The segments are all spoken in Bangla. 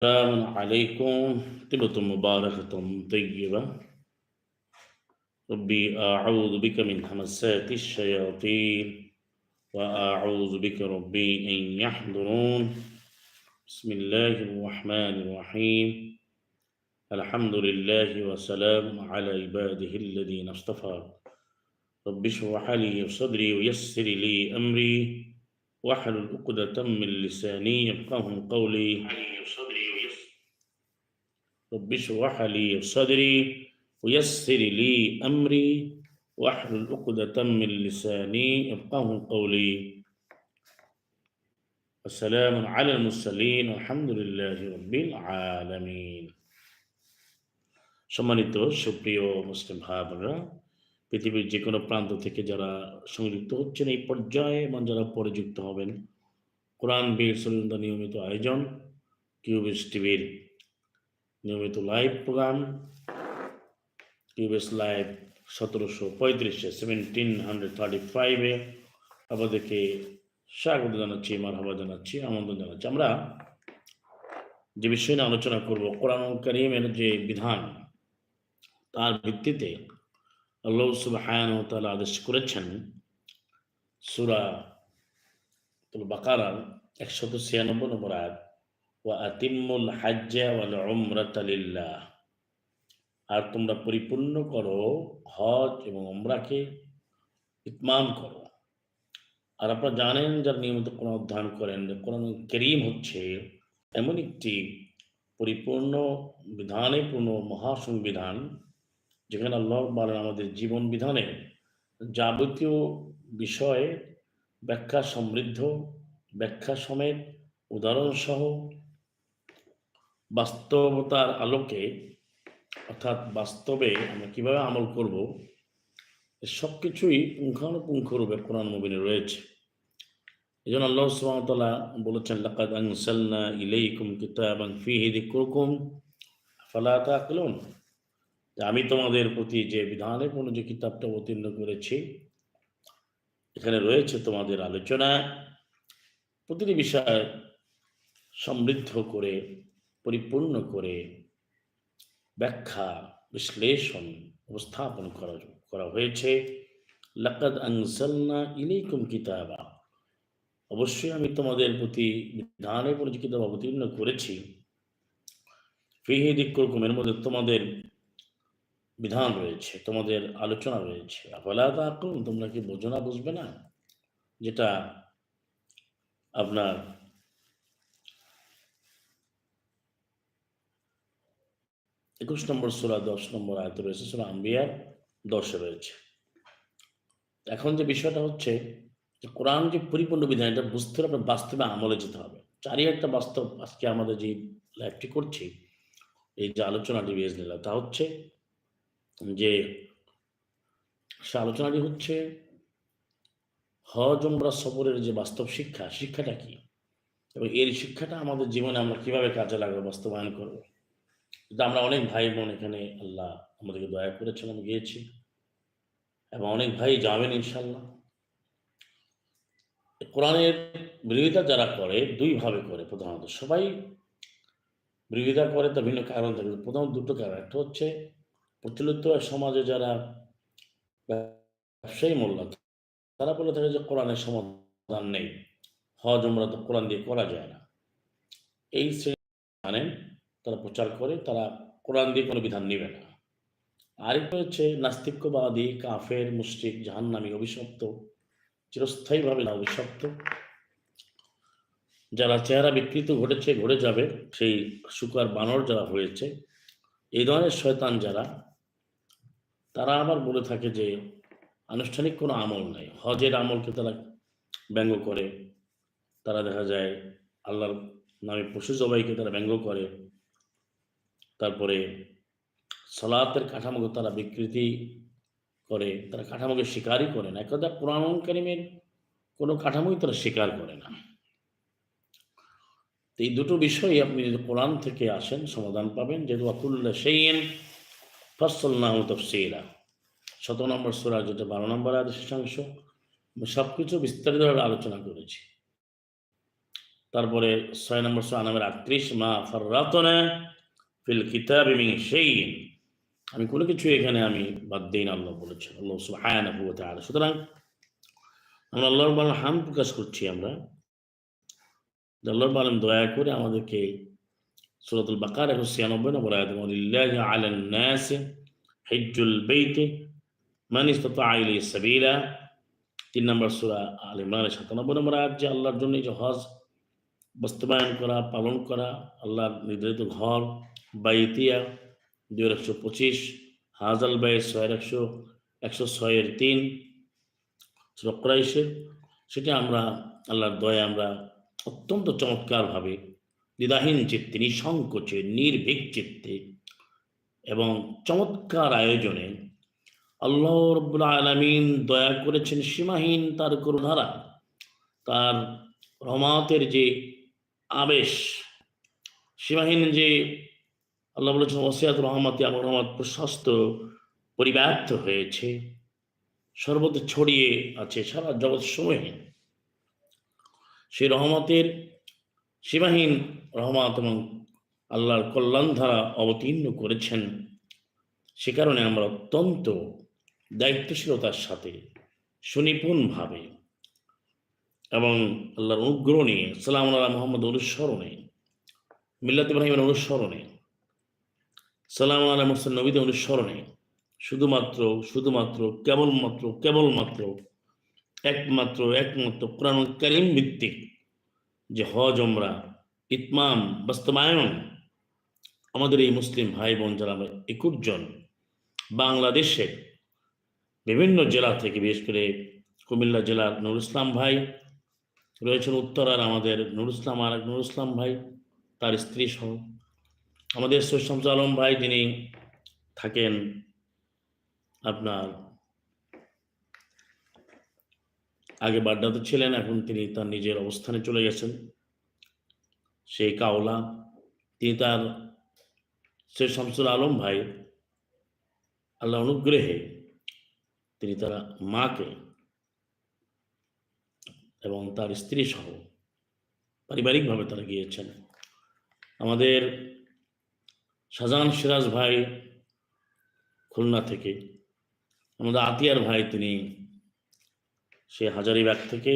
السلام عليكم. طبتم مباركة طيبة. ربي أعوذ بك من همسات الشياطين وأعوذ بك ربي أن يحضرون. بسم الله الرحمن الرحيم. الحمد لله وسلام على عباده الذين اصطفى. رب اشرح لي صدري ويسر لي أمري واحلل عقدة من لساني يفقهوا قولي. رب اشرح لي صدري ويسر لي أمري واحلل عقدة من لساني يفقهوا قولي. السلام على المرسلين والحمد لله رب العالمين. সম্মানিত সুপ্রিয় মুসলিম ভাই বোনেরা, পৃথিবীর যে কোনো প্রান্ত থেকে যারা সংযুক্ত হচ্ছেন এই পর্যায়ে এবং যারা পরে যুক্ত হবেন, কোরআন বীর সলিন্দা নিয়মিত আয়োজন কিউবিস টিভির নিয়মিত লাইভ প্রোগ্রাম কিউবিস লাইভ 1735 1735 আপনাদেরকে স্বাগত জানাচ্ছি, মারহাবা জানাচ্ছি, আমন্ত্রণ জানাচ্ছি। আমরা যে বিষয় নিয়ে আলোচনা করব, কোরআন কারীমের যে বিধান, তার ভিত্তিতে আল্লাহ সুবহানাহু ওয়া তাআলা আদেশ করেছেন সূরা আল বাকারার 196 নম্বর আয়াত, ওয়া আতিম্মুল হাজ্জা ওয়াল উমরাতা লিল্লাহ, আর তোমরা পরিপূর্ণ করো হজ এবং উমরাকে, ইতমাম করো। আর আপনারা জানেন, যারা নিয়মিত কোরআন অধ্যয়ন করেন, কোরআন কারীম হচ্ছে এমন একটি পরিপূর্ণ বিধানে পূর্ণ মহাসংবিধান, যেখানে আল্লাহ বলেন আমাদের জীবন বিধানের যাবতীয় বিষয়ে ব্যাখ্যা সমৃদ্ধ, ব্যাখ্যা সমেত, উদাহরণসহ, বাস্তবতার আলোকে, অর্থাৎ বাস্তবে আমরা কীভাবে আমল করব, সব কিছুই পুঙ্খানুপুঙ্খরূপে কোরআন মুবিনে রয়েছে। এই জন্য আল্লাহ সুবহানাহু ওয়া তাআলা বলেছেন, লাকাদ আনসালনা ইলাইকুম কিতাবান ফীহি যিকরুকুম আফালা তাআকিলুন, আমি তোমাদের প্রতি যে বিধানে পূর্ণ যে কিতাবটা অবতীর্ণ করেছি, এখানে রয়েছে তোমাদের আলোচনা, প্রতিটি বিষয় সমৃদ্ধ করে, পরিপূর্ণ করে ব্যাখ্যা, বিশ্লেষণ, উপস্থাপন করা হয়েছে। লাকাদ আনসালনা ইলাইকুম কিতাবা, অবশ্যই আমি তোমাদের প্রতি বিধানের পূর্ণ যে কিতাব অবতীর্ণ করেছি, ফীহি যিকরুকুম, এর মধ্যে তোমাদের বিধান রয়েছে, তোমাদের আলোচনা রয়েছে। আফালা তাআকিলুন, তোমরা কি বোঝো না, বুঝবে না? যেটা আপনার 21 নম্বর সূরা 10 নম্বর আয়াতে রয়েছে, সূরা আম্বিয়া 10 রয়েছে। এখন যে বিষয়টা হচ্ছে যে কোরআন যে পরিপূর্ণ বিধান, এটা বুঝতে হলে আপনার বাস্তবে আমলে যেতে হবে। চারই একটা বাস্তব আজকে আমাদের যে লাইভটি করছি, এই যে আলোচনাটি বিইজনিল্লাহ, তা হচ্ছে যে সে আলোচনাটি হচ্ছে হজ উমরা সফরের যে বাস্তব শিক্ষাটা কি, এবং এর শিক্ষাটা আমাদের জীবনে আমরা কিভাবে কাজে লাগাবো, বাস্তবায়ন করবো। কিন্তু আমরা অনেক ভাই বোন এখানে আল্লাহ আমাদেরকে দয়া করেছেন, আমি গিয়েছি এবং অনেক ভাই যাবেন ইনশাল্লাহ। কোরআনের বিরোধিতা যারা করে, দুইভাবে করে। প্রধানত সবাই বিরোধিতা করে, তার ভিন্ন কারণ থাকে। প্রধানত দুটো কারণ। একটা হচ্ছে প্রচলিত সমাজে যারা ব্যবসায়ী মোল্লা, তারা বলে থাকে যে কোরআনের সমাধান নেই, হজ উমরা তো কোরআন দিয়ে করা যায় না। এই শ্রেণী জানেন, তারা প্রচার করে তারা কোরআন দিয়ে কোনো বিধান নেবে না। আরেকটা হচ্ছে নাস্তিক্যবাদী, কাফের, মুশরিক, জাহান্নামী, অভিশপ্ত, চিরস্থায়ীভাবে না অভিশপ্ত, যারা চেহারা বিকৃত ঘটেছে, ঘটে যাবে, সেই শুকার বানর যারা হয়েছে, এই ধরনের শয়তান যারা, তারা আবার বলে থাকে যে আনুষ্ঠানিক কোনো আমল নাই। হজের আমলকে তারা ব্যঙ্গ করে, তারা দেখা যায় আল্লাহর নামে পশু জবাইকে তারা ব্যঙ্গ করে, তারপরে সালাতের কাঠামোকে তারা বিকৃতি করে, তারা কাঠামোকে স্বীকারই করে না। এক কথা, কোরআন কারীমের কোনো কাঠামোই তারা স্বীকার করে না। তো এই দুটো বিষয় আপনি যদি কোরআন থেকে আসেন, সমাধান পাবেন। যেহেতু ওয়াকুল্লা শাইইন ফাসসালনাহু তাফসীলা, 17 নম্বর সূরা, যেটা 12 নম্বর আয়াতের শেষাংশ, সবকিছু বিস্তারিতভাবে আলোচনা করেছি। তারপরে 6 নম্বর সূরা আনামের 38, মা ফাররাতনা ফিল কিতাবি মিন শাইইন, আমি কোনো কিছু এখানে আমি বাদ দেই না, আল্লাহ বলেছেন, আল্লাহ সুবহানাহু ওয়া তাআলা। সুতরাং আমরা আল্লাহর বড় হামদ প্রকাশ করছি আমরা যে আল্লাহর বলেন দয়া করে আমাদেরকে সূরাতুল বাকারা 96 নম্বর আয়াত, ওয়ালিল্লাহি আলান নাস হিজ্জুল বাইতি মান ইসতাতা ইলাইহি সাবিলা, 3 নম্বর সূরা আল ইমরানের 97 নম্বর আয়াত, যে আল্লাহর জন্য যে হজ বাস্তবায়ন করা, পালন করা, আল্লাহর নির্ধারিত ঘর, বাইতিয়া 2125, হাজাল বাইত 106-106-3 সূরা কুরাইশের, সেটা আমরা আল্লাহর দয়া আমরা অত্যন্ত চমৎকারভাবে দ্বিধাহীন চিত্তে, নিঃসংকোচে, নির্ভীক চিত্তে এবং চমৎকার আয়োজনে আল্লাহ রাব্বুল আলামিন দয়া করেছেন সীমাহীন তার করুণারা, তার রহমতের যে আবেশ, সীমাহীন যে আল্লাহ বলেছেন ওয়াসিয়াত রহমতে, আমার রহমত প্রশস্ত পরিব্যাপ্ত হয়েছে, সর্বত্র ছড়িয়ে আছে সারা জগৎ সমূহে। সেই রহমতের সীমাহীন রহমত এবং আল্লাহর কল্যাণ ধারা অবতীর্ণ করেছেন। সে কারণে আমরা অত্যন্ত দায়িত্বশীলতার সাথে সুনিপুণভাবে এবং আল্লাহর অনুগ্রহ নিয়ে সালাম আল্লাহ মোহাম্মদ অনুসরণে, মিল্লাত ইব্রাহিমের অনুসরণে, সালাম আল্লাহ মুহম্মদ নবীদের অনুসরণে শুধুমাত্র কেবলমাত্র একমাত্র কোরআন কারীম ভিত্তিক যে হজ ওমরা ইতমাম বাস্তবায়ন, আমাদের এই মুসলিম ভাই বোন যারা আমরা 21 জন বাংলাদেশের বিভিন্ন জেলা থেকে, বিশেষ করে কুমিল্লা জেলার নুরুল ইসলাম ভাই রয়েছেন, উত্তরার আমাদের নুরুল ইসলাম ভাই, তার স্ত্রী সহ, আমাদের সৈয়দ শামসুল আলম ভাই, যিনি থাকেন আপনার আগে বাড্ডাতে ছিলেন, এখন তিনি তার নিজের অবস্থানে চলে গেছেন সেই কাওলা। তিনি তার সৈয়দ শামসুল আলম ভাই আল্লাহ অনুগ্রহে তিনি তার মাকে এবং তার স্ত্রী সহ পারিবারিকভাবে তারা গিয়েছেন। আমাদের শাহজাহান সিরাজ ভাই খুলনা থেকে, আমাদের আতিয়ার ভাই তিনি সে হাজারীবাগ থেকে,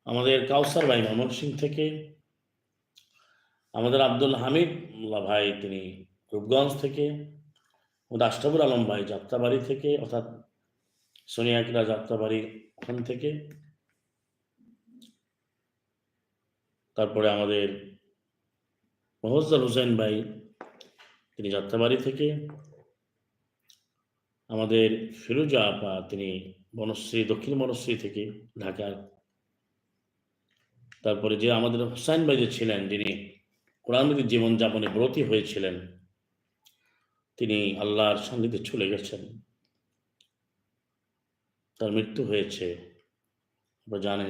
আমাদের কাউসার ভাই ময়মনসিংহ থেকে, আমাদের আব্দুল হামিদুল্লাহ ভাই তিনি রূপগঞ্জ থেকে, আমাদের আশরাফুল আলম ভাই যাত্রাবাড়ি থেকে, অর্থাৎ সোনিয়া কিরা যাত্রাবাড়ি ওখান থেকে, তারপরে আমাদের মোফাজ্জল হোসেন ভাই তিনি যাত্রাবাড়ি থেকে, আমাদের ফিরোজা আপা তিনি দক্ষিণ বনশ্রী থেকে ঢাকার, তারপরে যে আমাদের হুসাইন ভাই যে ছিলেন, যিনি কোরআনভিত্তিক জীবনযাপনে ব্রতী হয়েছিলেন, তিনি আল্লাহর সান্নিধ্যে চলে গেছেন, তার মৃত্যু হয়েছে। আপনারা জানেন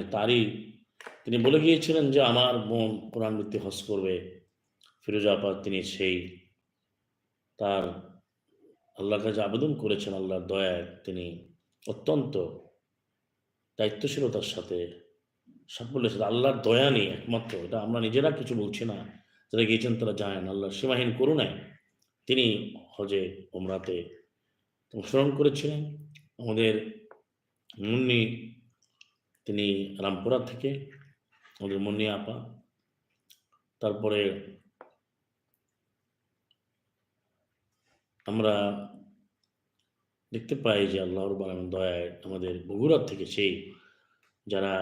তিনি বলে গিয়েছিলেন যে আমার বোন কোরআনভিত্তিক হজ করবে। ফিরোজা আপা তিনি তার আল্লাহর কাছে আবেদন করেছেন, আল্লাহর দয়ায় তিনি অত্যন্ত দায়িত্বশীলতার সাথে সাফল্যের সাথে, আল্লাহর দয়া নিয়ে একমাত্র, এটা আমরা নিজেরা কিছু বলছি না, যারা গিয়েছেন তারা জানেন, আল্লাহর সীমাহীন করুণায় তিনি হজে ওমরাতে অংশগ্রহণ করেছিলেন। আমাদের মুন্নি তিনি রামপুরা থেকে, আমাদের মুন্নি আপা, তারপরে আমরা দেখতে পাই যে আল্লাহর দয়ায় আমাদের বগুড়া থেকে সেই যারা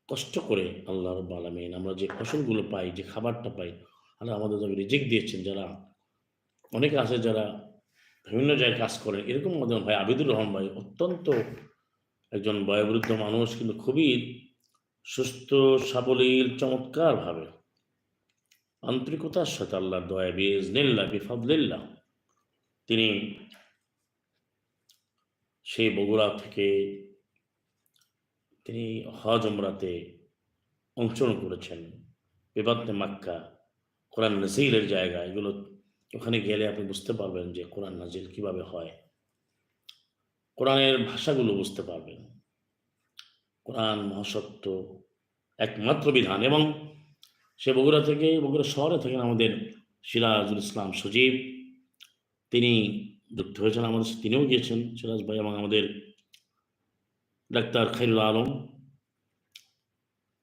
কষ্ট করে আল্লাহ রাব্বুল আলামিন আমরা যে ফসলগুলো পাই, যে খাবারটা পাই, আল্লাহ আমাদের রিজিক দিয়েছেন। যারা অনেকে আছে যারা বিভিন্ন জায়গায় কাজ করেন, এরকম আমাদের ভাই আবিদুর রহমান ভাই অত্যন্ত একজন বয়োবৃদ্ধ মানুষ, কিন্তু খুবই সুস্থ সাবলীল চমৎকারভাবে আন্তরিকতার সাথে আল্লাহর দয়া বিইজনিল্লাহ বিফাদলিল্লাহ তিনি সেই বগুড়া থেকে তিনি হজ ওমরাতে অংশগ্রহণ করেছেন। বেবাত্নে মাক্কা, কোরআন নাজিলের জায়গা, এগুলো ওখানে গেলে আপনি বুঝতে পারবেন যে কোরআন নাজিল কিভাবে হয়, কোরআনের ভাষাগুলো বুঝতে পারবেন। কোরআন মহাসত্য, একমাত্র বিধান। এবং সে বগুড়া শহরে থাকেন আমাদের সিরাজুল ইসলাম সজীব, তিনি যুক্ত হয়েছেন আমাদের সাথে, তিনিও গিয়েছেন সিরাজ ভাই, এবং আমাদের ডাক্তার খাইরুল আলম,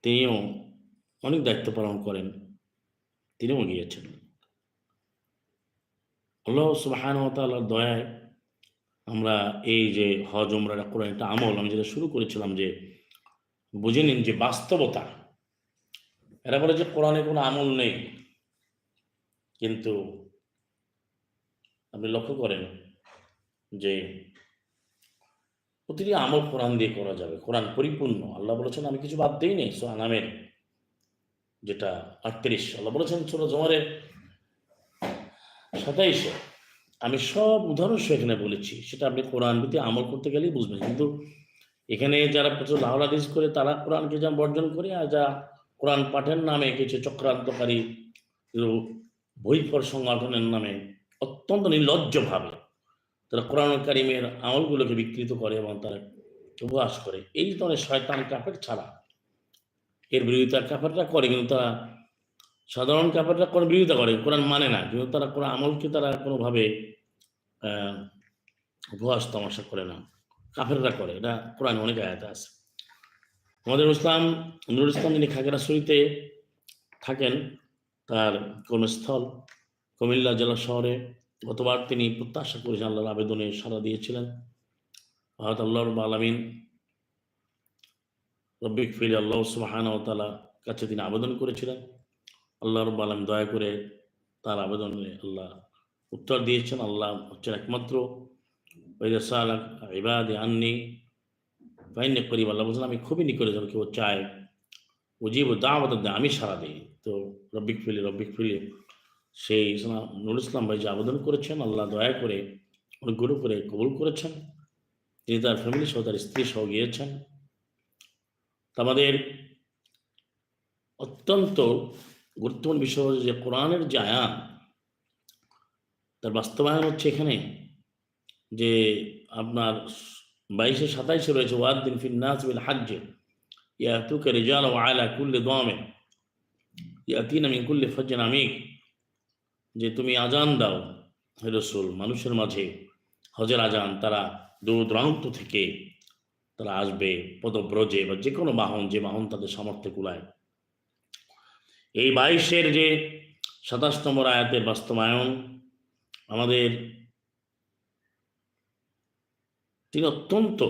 তিনিও অনেক দায়িত্ব পালন করেন, তিনিও গিয়েছেন। আল্লাহ সুবহানাহু ওয়া তাআলার দয়ায় আমরা এই যে হজ উমরা কোরআন একটা আমল, আমি যেটা শুরু করেছিলাম যে বুঝে নিন যে বাস্তবতা। এরা বলে যে কোরআনে কোনো আমল নেই, কিন্তু আপনি লক্ষ্য করেন যে প্রতিটি আমল কোরআন দিয়ে করা যাবে, কোরআন পরিপূর্ণ। আল্লাহ বলেছেন আমি কিছু বাদ দিই নেই। সূরা আনামের যেটা 38, আল্লাহ বলেছেন সূরা জুমারের 27, আমি সব উদাহরণ এখানে বলেছি, সেটা আপনি কোরআন ভিত্তিক আমল করতে গেলেই বুঝবেন। কিন্তু এখানে যারা প্রচুর লাউল হাদিস করে তারা কোরআনকে যা বর্জন করে, আর যা কোরআন পাঠের নামে কিছু চক্রান্তকারী বইপর সংগঠনের নামে অত্যন্ত নির্লজ্জভাবে তারা কোরআন কারিমের আমলগুলোকে বিকৃত করে এবং তারা উপহাস করে। এই ধরনের শয়তান কাফের ছাড়া এর বিরোধিতা কাফেররা করে, কিন্তু তারা সাধারণ কাফেররা কোরআন বিরোধিতা করে, কোরআন মানে না, কিন্তু তারা কোরআন আমলকে তারা কোনোভাবে উপহাস তামাশা করে না, কাফেররা করে। এটা কোরআন অনেক আয়াতে আছে। আমাদের নুরুল ইসলাম যিনি খাগড়াছড়িতে থাকেন, তার কর্মস্থল কুমিল্লা জেলা শহরে, গতবার তিনি প্রত্যাশা করেছেন, আল্লাহর আবেদনে সাড়া দিয়েছিলেন। হযরত আল্লাহ রাব্বুল আলামিন রব্বিক ফিল আল্লাহ সুবহানাহু ওয়া তাআলা কাছে তিনি আবেদন করেছিলেন। আল্লাহ রাব্বুল আলামিন দয়া করে তার আবেদনে আল্লাহ উত্তর দিয়েছেন। আল্লাহ হচ্ছেন একমাত্র ওয়াইদা সালাক ইবাদি আন্নি ফাইন্নী করিব। আল্লাহ বলছেন আমি খুবই নিকটে, যখন কেউ চায় উজিবু দাওয়াত দাই, আমি সাড়া দিই। তো রব্বিক ফিলি সেই নুরুল ইসলাম ভাই যে আবেদন করেছেন, আল্লাহ দয়া করে অনুগ্রহ করে কবুল করেছেন। তিনি তার ফ্যামিলি সহ তার স্ত্রী সহ গিয়েছেন। আমাদের অত্যন্ত গুরুত্বপূর্ণ বিষয় হচ্ছে যে কোরআনের যে আয়াত, তার বাস্তবায়ন হচ্ছে এখানে যে আপনার 22-27 রয়েছে ওয়াদ্দিন ফিন নাস বিল হজ্জ ইয়াতুকা রিজালান ওয়া আলা কুল্লি দামির ইয়াতিনা মিন কুল্লি ফজ্জিন আমিক, যে তুমি আজান দাও হে রাসূল মানুষের মাঝে হজের আজান, তারা দূর দূরান্ত থেকে তারা আসবে পদব্রজে বা যে কোনো বাহন, যে বাহন তাদের সামর্থ্যে কুলায়। এই 22-এর যে 27 নম্বর আয়াতের বাস্তবায়ন আমাদের তিনি অত্যন্ত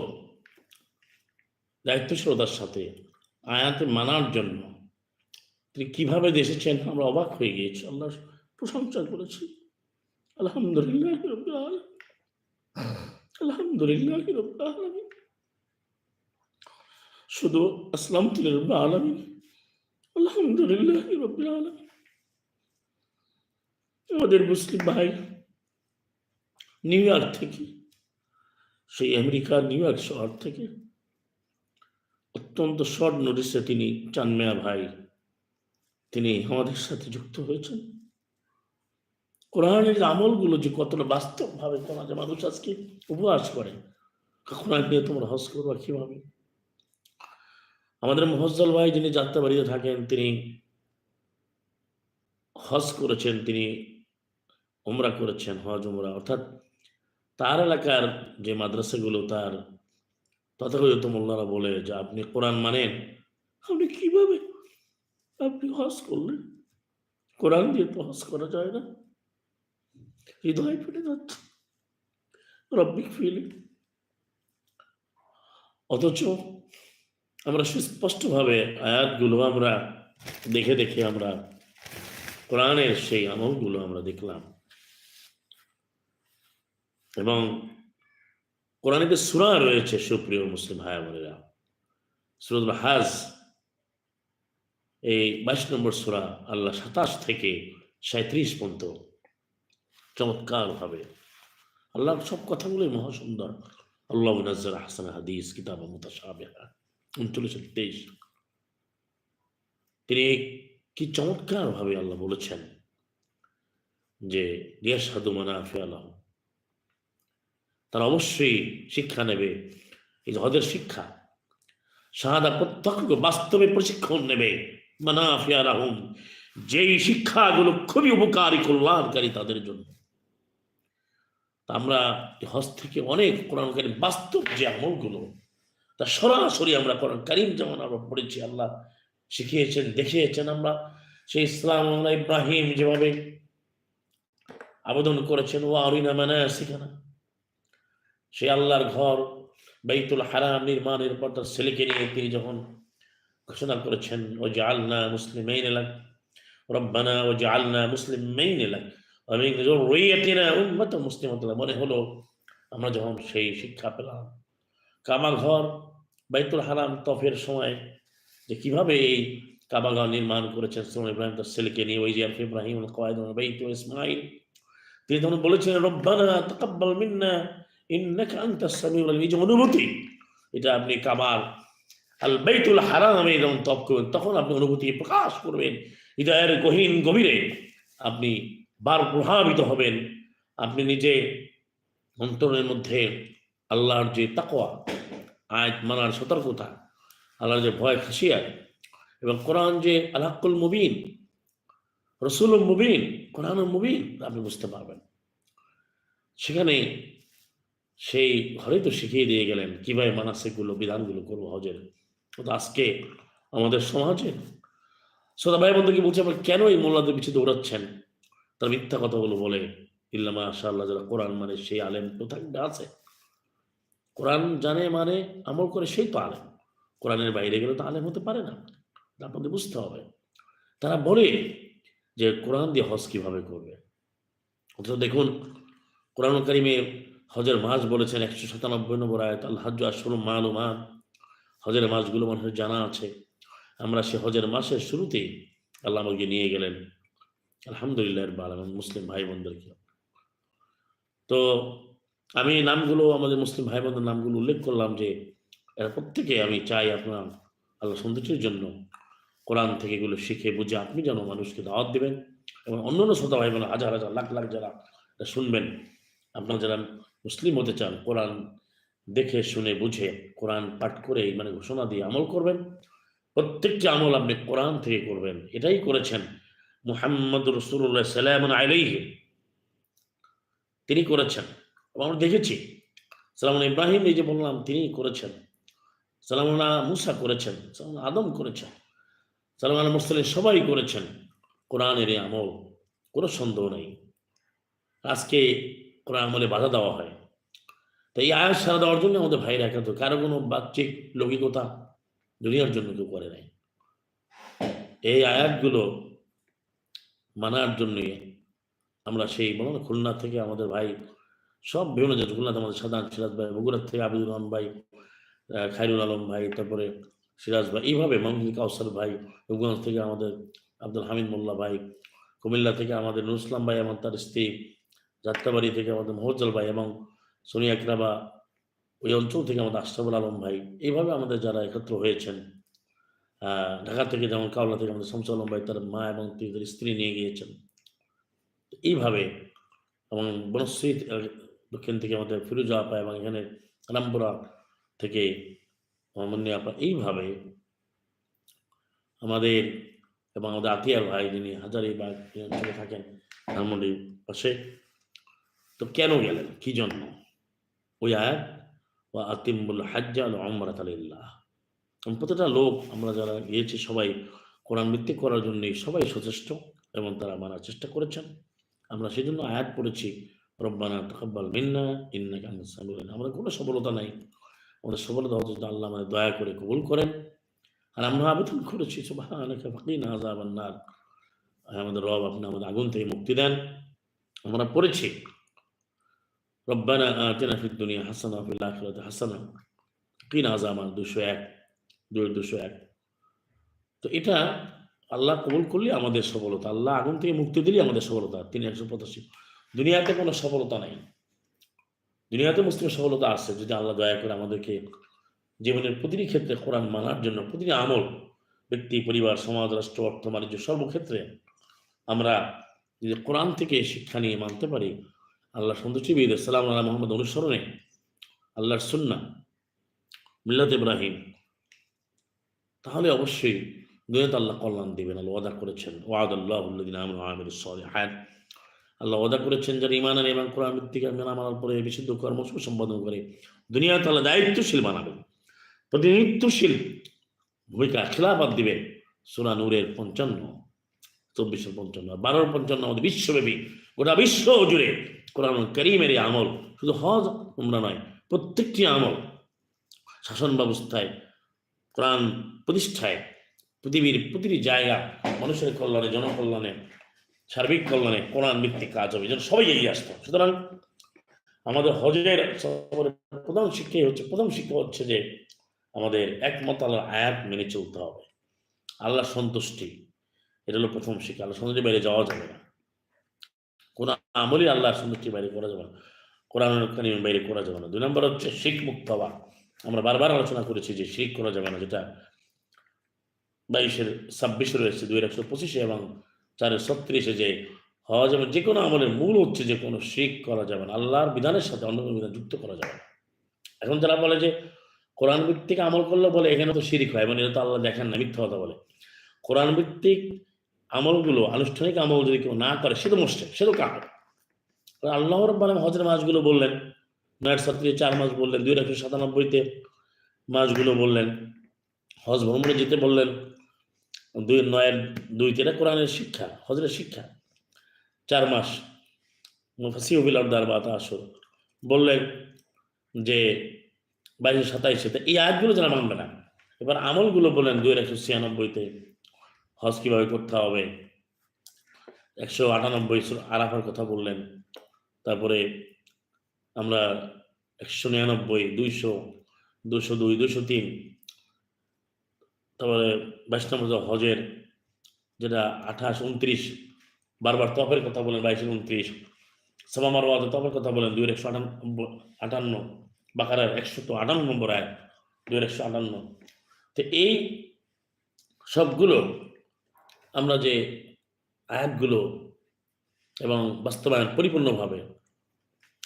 দায়িত্বশীলতার সাথে আয়াতে মানার জন্য তিনি কিভাবে এসেছেন, আমরা অবাক হয়ে গিয়েছি। আল্লাহ প্রশংসা করেছি, আলহামদুলিল্লাহ রাব্বিল আলামিন, আলহামদুলিল্লাহ রাব্বিল আলামিন, শুধু আসলামতু লিরাব্বিল আলামিন, আলহামদুলিল্লাহ রাব্বিল আলামিন। আমাদের মুসলিম ভাই নিউ ইয়র্ক থেকে, সেই আমেরিকার নিউ ইয়র্ক শহর থেকে অত্যন্ত শর্ট নোটিসে তিনি চানমিয়া ভাই তিনি আমাদের সাথে যুক্ত হয়েছেন। কোরআনের আমলগুলো যে কতটা বাস্তবভাবে যে মানুষ আজকে উপহাস করে, কোরআন নিয়ে তোমরা হজ করবা কিভাবে। আমাদের মুফজ্জল ভাই যিনি যাত্রাবাড়িতে থাকেন, তিনি হজ করেছেন, তিনি উমরা করেছেন, হজ উমরা, অর্থাৎ তার এলাকার যে মাদ্রাসাগুলো, তার তথাকথিত মোল্লারা বলে যে আপনি কোরআন মানেন, আপনি কিভাবে আপনি হজ করলেন, কোরআন দিয়ে তো হজ করা যায় না। হৃদয় ফেটে যাচ্ছে, রব্বিক ফিলি। অথচ আমরা সুস্পষ্টভাবে আয়াতগুলো আমরা দেখে আমরা কোরআনের সেই আমলগুলো আমরা দেখলাম। এবং কোরআনে যে সূরা রয়েছে সুপ্রিয় মুসলিম ভাই বোনেরা, সূরাতুল হজ, এই 22 নম্বর সূরা, আল্লাহ 27 থেকে 37 পর্যন্ত চমৎকার ভাবে আল্লাহ সব কথাগুলোই মহা সুন্দর। আল্লাহ নাজ্জাল আহসান হাদিস কিতাব মুতাশাবিহা 39-23, তিনি কি চমৎকার ভাবে আল্লাহ বলেছেন যে লিয়াশহাদু মানাফিআ লাহুম, তারা অবশ্যই শিক্ষা নেবে। এই যে হজের শিক্ষা, শাহাদা প্রত্যক্ষ বাস্তবে প্রশিক্ষণ নেবে, মানাফিয়া লাহুম, যেই শিক্ষাগুলো খুবই উপকারী, কল্যাণকারী তাদের জন্য। আমরা হজ থেকে অনেক কোরআন কারীম বাস্তব যে আমলগুলো, তা সরাসরি আমরা কোরআন কারীম যেমন আমরা পড়েছি, আল্লাহ শিখিয়েছেন, দেখিয়েছেন। আমরা সেই ইসলাম ইব্রাহিম যেভাবে আবেদন করেছেন, ও আরিনা মানাসিকানা, সেই আল্লাহর ঘর বাইতুল হারাম নির্মাণের পর তার ছেলেকে নিয়ে তিনি যখন ঘোষণা করেছেন, ও জাআলনা মুসলিমাইন লাক রব্বানা ও জাআলনা মুসলিমাইন লাক ওয়া মিন যুররিয়াতিনা উম্মাতান মুসলিমাতান, মনে হলো আমরা যখন সেই শিক্ষা পেলাম কাবা ঘর বাইতুল হারাম তফের সময় যে কিভাবে এই কাবা ঘর নির্মাণ করেছেন সুলাইমান ইব্রাহিম তার ছেলেকে নিয়ে, ওই যে ইব্রাহিম কওয়াইদ বাইত ও ইসমাঈল, তিনি তখন বলেছেন রব্বানা তাকাব্বাল মিন্না ইন্নাকা আনতাস সামিউল আলিম। এই যে অনুভূতি, এটা আপনি কাবার আল বাইতুল হারামে যখন তপ করবেন তখন আপনি অনুভূতি প্রকাশ করবেন, হৃদয়ের গহীন গভীরে আপনি বার প্রভাবিত হবেন। আপনি নিজে অন্তরের মধ্যে আল্লাহর যে তাকওয়া, আয়াত মানার সতর্কতা, আল্লাহর যে ভয় খাসিয়াত, এবং কোরআন যে আল হাক্কুল মুবিন, রসুলুল মুবিন, কোরআনুল মুবিন আপনি বুঝতে পারবেন। সেখানে সেই ঘরে তো শিখিয়ে দিয়ে গেলেন কিভাবে মানাসিকগুলো, বিধানগুলো করবো হজের। তো আজকে আমাদের সমাজে শ্রোতা ভাই বন্ধুকে বলছে, আবার কেন এই মোল্লাদের পিছিয়ে দৌড়াচ্ছেন? তার মিথ্যা কথাগুলো বলে। ইল্লা মাশাআল্লাহ, যারা কোরআন মানে সেই আলেম তো থাকবে আছে, কোরআন জানে মানে আমল করে সেই তো আলেম। কোরআনের বাইরে গেলে তো আলেম হতে পারে না, আপনাদের বুঝতে হবে। তারা বলে যে কোরআন দিয়ে হজ কিভাবে করবে, অথচ দেখুন কোরআন কারিমে হজের মাস বলেছেন 197 নম্বর আয়াত, আল হজ্জু আশহুরুম মালুমাত, হজের মাসগুলো মানুষের জানা আছে। আমরা সে হজের মাসের শুরুতেই আল্লাহ আমাকে নিয়ে গেলেন, আলহামদুলিল্লাহ রাব্বিল আলামিন, মুসলিম ভাই বোনদেরকে। তো আমি নামগুলো, আমাদের মুসলিম ভাই বোনদের নামগুলো উল্লেখ করলাম যে এরা প্রত্যেকে, আমি চাই আপনার আল্লাহ সন্তুষ্টির জন্য কোরআন থেকে এগুলো শিখে বুঝে আপনি যেন মানুষকে দাওয়াত দেবেন, এবং অন্যান্য শ্রোতা ভাই বোন হাজার হাজার লাখ লাখ যারা শুনবেন, আপনারা যারা মুসলিম হতে চান, কোরআন দেখে শুনে বুঝে কোরআন পাঠ করে মানে ঘোষণা দিয়ে আমল করবেন। প্রত্যেকটি আমল আপনি কোরআন থেকে করবেন, এটাই করেছেন মুহাম্মদ রাসূলুল্লাহ সাল্লাল্লাহু আলাইহি, তিনি করেছেন। আমরা দেখেছি সালামুন ইব্রাহিম, এই যে বললাম, তিনি করেছেন। সালামুন মুসা করেছেন, সালামুন আদম করেছেন, সালামুন মুরসালিন সবাই করেছেন কোরআনের এই আমল, কোনো সন্দেহ নেই। আজকে কোরআন আমলে বাধা দেওয়া হয়। তো এই আয়াত সারা দেওয়ার জন্য আমাদের ভাইরা একান্ত, কারো কোনো বাহ্যিক লৌকিকতা দুনিয়ার জন্য কেউ করে নাই। এই আয়াতগুলো মানার জন্যে আমরা সেই বলো না, খুলনা থেকে আমাদের ভাই সব বিভিন্ন জায়গায়, খুলনাতে আমাদের সাধারণ সিরাজ ভাই, বগুড়ার থেকে আবিদুর রহমান ভাই, খায়রুল আলম ভাই, তারপরে সিরাজ ভাই, এইভাবে মামুন কাউসার ভাই, রূপগঞ্জ থেকে আমাদের আব্দুল হামিদ মোল্লা ভাই, কুমিল্লা থেকে আমাদের নুর ইসলাম ভাই এবং তার স্ত্রী, যাত্রাবাড়ি থেকে আমাদের মোহজ্জল ভাই, এবং সোনিয়া একরাবা ওই অঞ্চল থেকে আমাদের আশরাফুল আলম ভাই, এইভাবে আমাদের যারা একত্র হয়েছেন। ঢাকা থেকে যেমন কাওলা থেকে আমাদের শামসুল আলম ভাই, তার মা এবং তার স্ত্রী নিয়ে গিয়েছেন। এইভাবে এবং বনশ্রী দক্ষিণ থেকে আমাদের ফিরোজা আপা, এবং এখানে রামপুরা থেকে মন্নি আপা, এইভাবে আমাদের এবং আমাদের আতিয়ার ভাই, যিনি হাজারীবাগ অঞ্চলে থাকেন ধানমন্ডির পাশে। তো কেন গেলেন, কি জন্য? ওই আয়াত ওয়া আতিমুল হাজ্জা ওয়াল উমরাতা লিল্লাহ। প্রতিটা লোক আমরা যারা গিয়েছি সবাই কোরআন ভিত্তিক করার জন্যই সবাই সচেষ্ট, এবং তারা মানার চেষ্টা করেছেন। আমরা সেই জন্য আয়াত পড়েছি, রব্বানা তাকাব্বাল মিন্না ইন্নাকা আনতাস সামিউল আলিম। আমরা কোনো সফলতা নাই, আমাদের সফলতা হচ্ছে আল্লাহ আমাদের দয়া করে কবুল করেন। আর আমরা আবেদন করেছি, সুবহানাকা ফাকিনা আযাবান নার, আমাদের রব আপনি আমাদের আগুন থেকে মুক্তি দেন। আমরা পড়েছি রব্বানা আতিনা ফিদ দুনিয়া হাসানা ওয়া ফিল আখিরাতি হাসানা কিনা আযাবান 201 201। তো এটা আল্লাহ কবুল করলে আমাদের সফলতা, আল্লাহ আগুন থেকে মুক্তি দিলে আমাদের সফলতা। 385। দুনিয়াতে কোনো সফলতা নাই, দুনিয়াতে মুসলিম সফলতা আছে যদি আল্লাহ দয়া করে আমাদেরকে জীবনের প্রতিটি ক্ষেত্রে কোরআন মানার জন্য, প্রতিটি আমল, ব্যক্তি, পরিবার, সমাজ, রাষ্ট্র, অর্থ, বাণিজ্য, সর্বক্ষেত্রে আমরা যদি কোরআন থেকে শিক্ষা নিয়ে মানতে পারি, আল্লাহ সন্তুষ্টি পেয়ে সালাম আল্লাহ মোহাম্মদ অনুসরণে, আল্লাহর সুন্নাহ, মিল্লাত ইব্রাহিম, তাহলে অবশ্যই দুনিয়াতে আল্লাহ কল্যাণ দিবেন। আল্লাহ ওয়াদা করেছেন, ওয়াদাল্লাহুল্লাযিনা আমানু ওয়া আমিলুস সালিহাত, আল্লাহ ওয়াদা করেছেন যারা ঈমান আনে এবং কোরআন ভিত্তিক মেনে মানার পরে বিশুদ্ধ কর্ম সম্পাদন করে দুনিয়াতে আল্লাহ দায়িত্বশীল বানাবেন, প্রতিনিধিত্বশীল ভূমিকা খিলাফত দিবেন। সূরা নূরের 55, 24 55 12 55 আমাদের বিশ্বব্যাপী গোটা বিশ্ব জুড়ে কোরআন কারীমের এই আমল, শুধু হজ উমরা নয়, প্রত্যেকটি আমল শাসন ব্যবস্থায়, কোরআন প্রতিষ্ঠায়, পৃথিবীর প্রতিটি জায়গা মানুষের কল্যাণে, জনকল্যাণে, সার্বিক কল্যাণে কোরআন ভিত্তিক কাজ হবে, যেন সবাই এগিয়ে আসতো। সুতরাং আমাদের হজের প্রথম শিক্ষা হচ্ছে যে আমাদের একমত আল্লাহর আয়াত মেনে চলতে হবে, আল্লাহ সন্তুষ্টি, এটা হলো প্রথম শিক্ষা। আল্লাহ সন্তুষ্টির বাইরে যাওয়া যাবে না, কোন আমলই আল্লাহ সন্তুষ্টির বাইরে করা যাবে না, কোরআন কারীমের বাইরে করা যাবে না। 2 নম্বর হচ্ছে শিরক মুক্ত হওয়া। আমরা বারবার আলোচনা করেছি যে শিরক করা যাবে না, যেটা 22-26 রয়েছে, 2-125 এবং 4-36 যে হজ এবং যে কোনো আমলের মূল হচ্ছে যে কোনো শিরক করা যাবে না, আল্লাহর বিধানের সাথে অন্য কোনো বিধান যুক্ত করা যাবে না। এখন যারা বলে যে কোরআন ভিত্তিক আমল করলে বলে এখানে তো শিরক হয়, এবং এটা তো আল্লাহ দেখেন না, মিথ্যা কথা বলে। কোরআন ভিত্তিক আমলগুলো, আনুষ্ঠানিক আমল যদি কেউ না করে সে তো মুশরিক, সে তো কাফের। আল্লাহ রাব্বুল আলামিন হজের মাসগুলো বললেন, 9-37 4 মাস বললেন, 2-197 মাসগুলো বললেন, হজ ভ্রমণে যেতে বললেন 9-2 এটা কোরআনের শিক্ষা, হজের শিক্ষা। 4 মাস মুফাসসিহু বিল আরদ আরবাআত আশহুর বললেন যে 22-27 এই আয়াতগুলো যারা মানবে না। এবার আমলগুলো বললেন 2-196 হজ কিভাবে করতে হবে, 198 আরাফার কথা বললেন, তারপরে আমরা 199, 200, 202, 203, তারপরে 22 নম্বর হজের যেটা 28, 29 বারবার তফের কথা বলেন, 22-29 সাফা মারওয়াতে তফের কথা বলেন, 2-158 বাকারার 158 নম্বর আয়াত, 2-158। তো এই সবগুলো আমরা যে আয়াতগুলো এবং বাস্তবায়ন পরিপূর্ণভাবে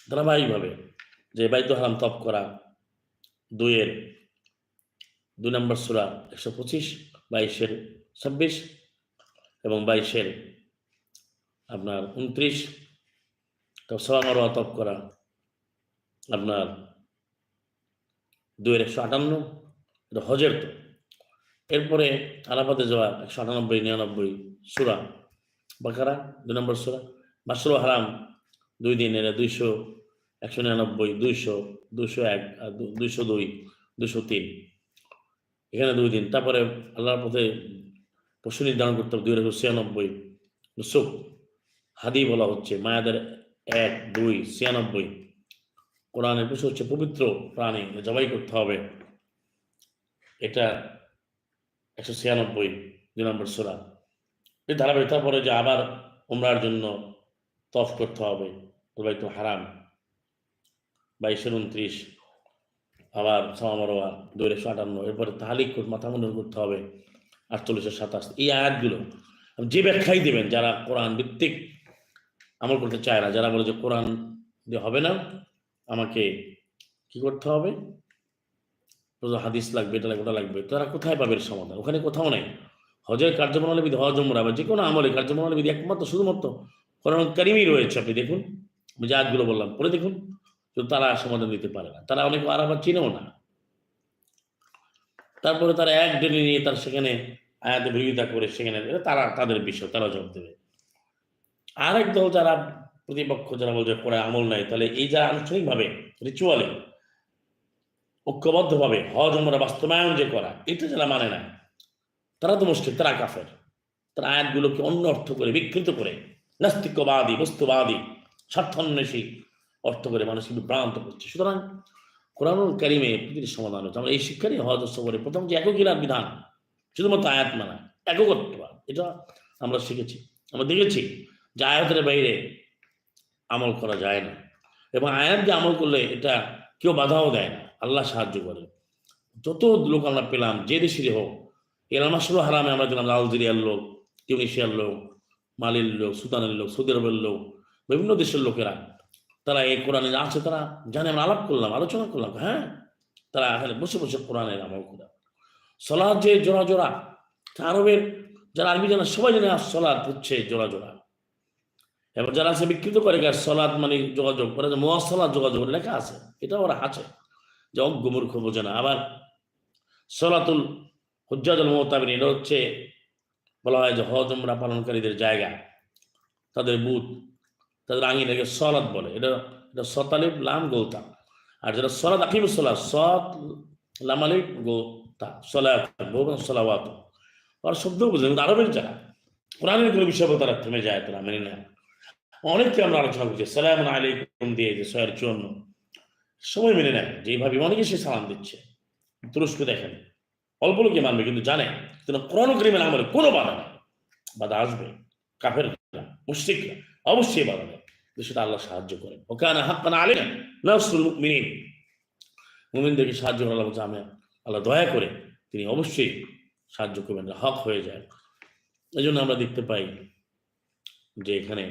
ধারাবাহিকভাবে, যে বাইতুল হারাম তফ করা, 2 নম্বর সূরা 125, 22-26 এবং 22 আপনার 29, তারপর সাফা মারওয়া তফ করা আপনার 2-158, এটা হজের তো। এরপরে আরাফাতে যাওয়া 198-99 সূরা বাকারা, 2 নম্বর সূরা। মাশরুল হারাম 2 দিন, এরা 200, 199, 200, 201 আর 202, 203 এখানে 2 দিন। তারপরে আল্লাহর পথে পশু নির্ধারণ করতে হবে 296 নুসুক হাদি বলা হচ্ছে, মায়াদের 1, 2, 96 কোরআনের পশু হচ্ছে পবিত্র প্রাণী, জবাই করতে হবে, এটা 196 2 নম্বর সূরা। এই ধারাবাহিক। তারপরে যে আবার উমরার জন্য তফ করতে হবে বাইতুল হারাম 22-29, আবার সাফা মারওয়া 2-158, এরপরে তাহলিক মাথা মুন্ডন করতে হবে 48-27। এই আয়াতগুলো যে ব্যাখ্যাই দেবেন যারা কোরআন ভিত্তিক আমল করতে চায় না, যারা বলে যে কোরআন দিয়ে হবে না, আমাকে কি করতে হবে, হাদিস লাগবে, এটা লাগবে, ওটা লাগবে, তারা কোথায় পাবে এর সমাধান? ওখানে কোথাও নাই। হজের কার্যপ্রণালী বিধি, হজ উমরা বা যে কোনো আমলে কার্যপ্রণালী বিধি একমাত্র শুধুমাত্র কোরআন কারীমেই রয়েছে। আপনি দেখুন, যে আয়াতগুলো বললাম পড়ে দেখুন, কিন্তু তারা সমাধান দিতে পারে না, তারা অনেক আরাফাত চিনেও না। তারপরে তারা এক ডেলি নিয়ে তার সেখানে আয়াতে বিরোধিতা করে সেখানে তারা তাদের বিষয়, তারা জবাব দেবে। আরেক দল যারা প্রতিপক্ষ, যারা বলছে কোরআন আমল নাই, তাহলে এই যারা আনুষ্ঠানিকভাবে রিচুয়ালে ঐক্যবদ্ধভাবে হজ উমরা বাস্তবায়ন যে করা, এটা যারা মানে না, তারা তো মুশরিক, তারা কাফের। তারা আয়াতগুলোকে অন্য অর্থ করে, বিকৃত করে, নাস্তিক্যবাদী, বস্তুবাদী, স্বার্থান্বেষী অর্থ করে মানুষকে বিভ্রান্ত করছে। সুতরাং কোরআনুল কারীমে পৃথিবীর সমাধান হচ্ছে। আমরা এই শিক্ষারই হজ সফরে প্রথম যে এককিরাত বিধান, শুধুমাত্র আয়াত মানা, একত্ববাদ, এটা আমরা শিখেছি। আমরা দেখেছি যে আয়াতের বাইরে আমল করা যায় না, এবং আয়াত দিয়ে আমল করলে এটা কেউ বাধাও দেয় না, আল্লাহ সাহায্য করে। যত লোক আমরা পেলাম, যে দেশেরই হোক, এর মাশরুল হারামে আমরা দেখলাম আলজেরিয়ার লোক, টিউনিশিয়ার লোক, মালির লোক, সুদানের লোক, সৌদি আরবের লোক, বিভিন্ন দেশের লোকেরা, তারা এই কোরআনে আছে, তারা জানে। আমরা আলাপ করলাম, আলোচনা করলাম, হ্যাঁ, তারা এখানে বসে বসে কোরআনের আমল করে। সলাৎ যে জোড়া জোড়া, আরবের যারা আরবি জানা সবাই জানে সলাৎ হচ্ছে জোড়া জোড়া। এবার যারা আছে বিকৃত করে সলাৎ মানে যোগাযোগ করে, মুয়াসসালাত যোগাযোগ লেখা আছে, এটা ওরা আছে যে অজ্ঞ মূর্খ বোঝে না। আবার সলাতুল হুজ্জাতুল মুতামিরিন, এটা হচ্ছে বলা হয় যে হজ উমরা পালনকারীদের জায়গা, তাদের বুথ, তাদের আঙিনাকে সলাৎ বলে। এটা এটা সতালিফ লাম গোতা। আর যারা সলাৎ আকিমুস সালাত, সত লামালিফ গোতা সলাত সলাওয়াত, ওরা শব্দ বুঝে। কিন্তু আরবের যারা কোরআনের কোনো বিষয় তারা থেমে যায়, তারা মেনে নেয়। অনেককে আমরা আলোচনা করছি সালাম আলাইকুম দিয়ে যে 654 সময় মেনে নেয় যে এইভাবে অনেকে সে সালাম দিচ্ছে। তুরস্ক দেখেন অল্প লোকে মানবে, কিন্তু জানে কোরআন কারীমের আমলে কোনো বাধা নেই। বাধা আসবে, কাফেররা মুশরিকরা অবশ্যই বাধা নেই, সেটা আল্লাহ সাহায্য করেন। ওকানা হাক্কান আলাইনা নাসরুল মুমিনিন, মুমিনদেরকে সাহায্য করা আল্লাহ বলছে, আমি আল্লাহ দয়া করে তিনি অবশ্যই সাহায্য করবেন, হক হয়ে যায়। এই জন্য আমরা দেখতে পাই যে এখানে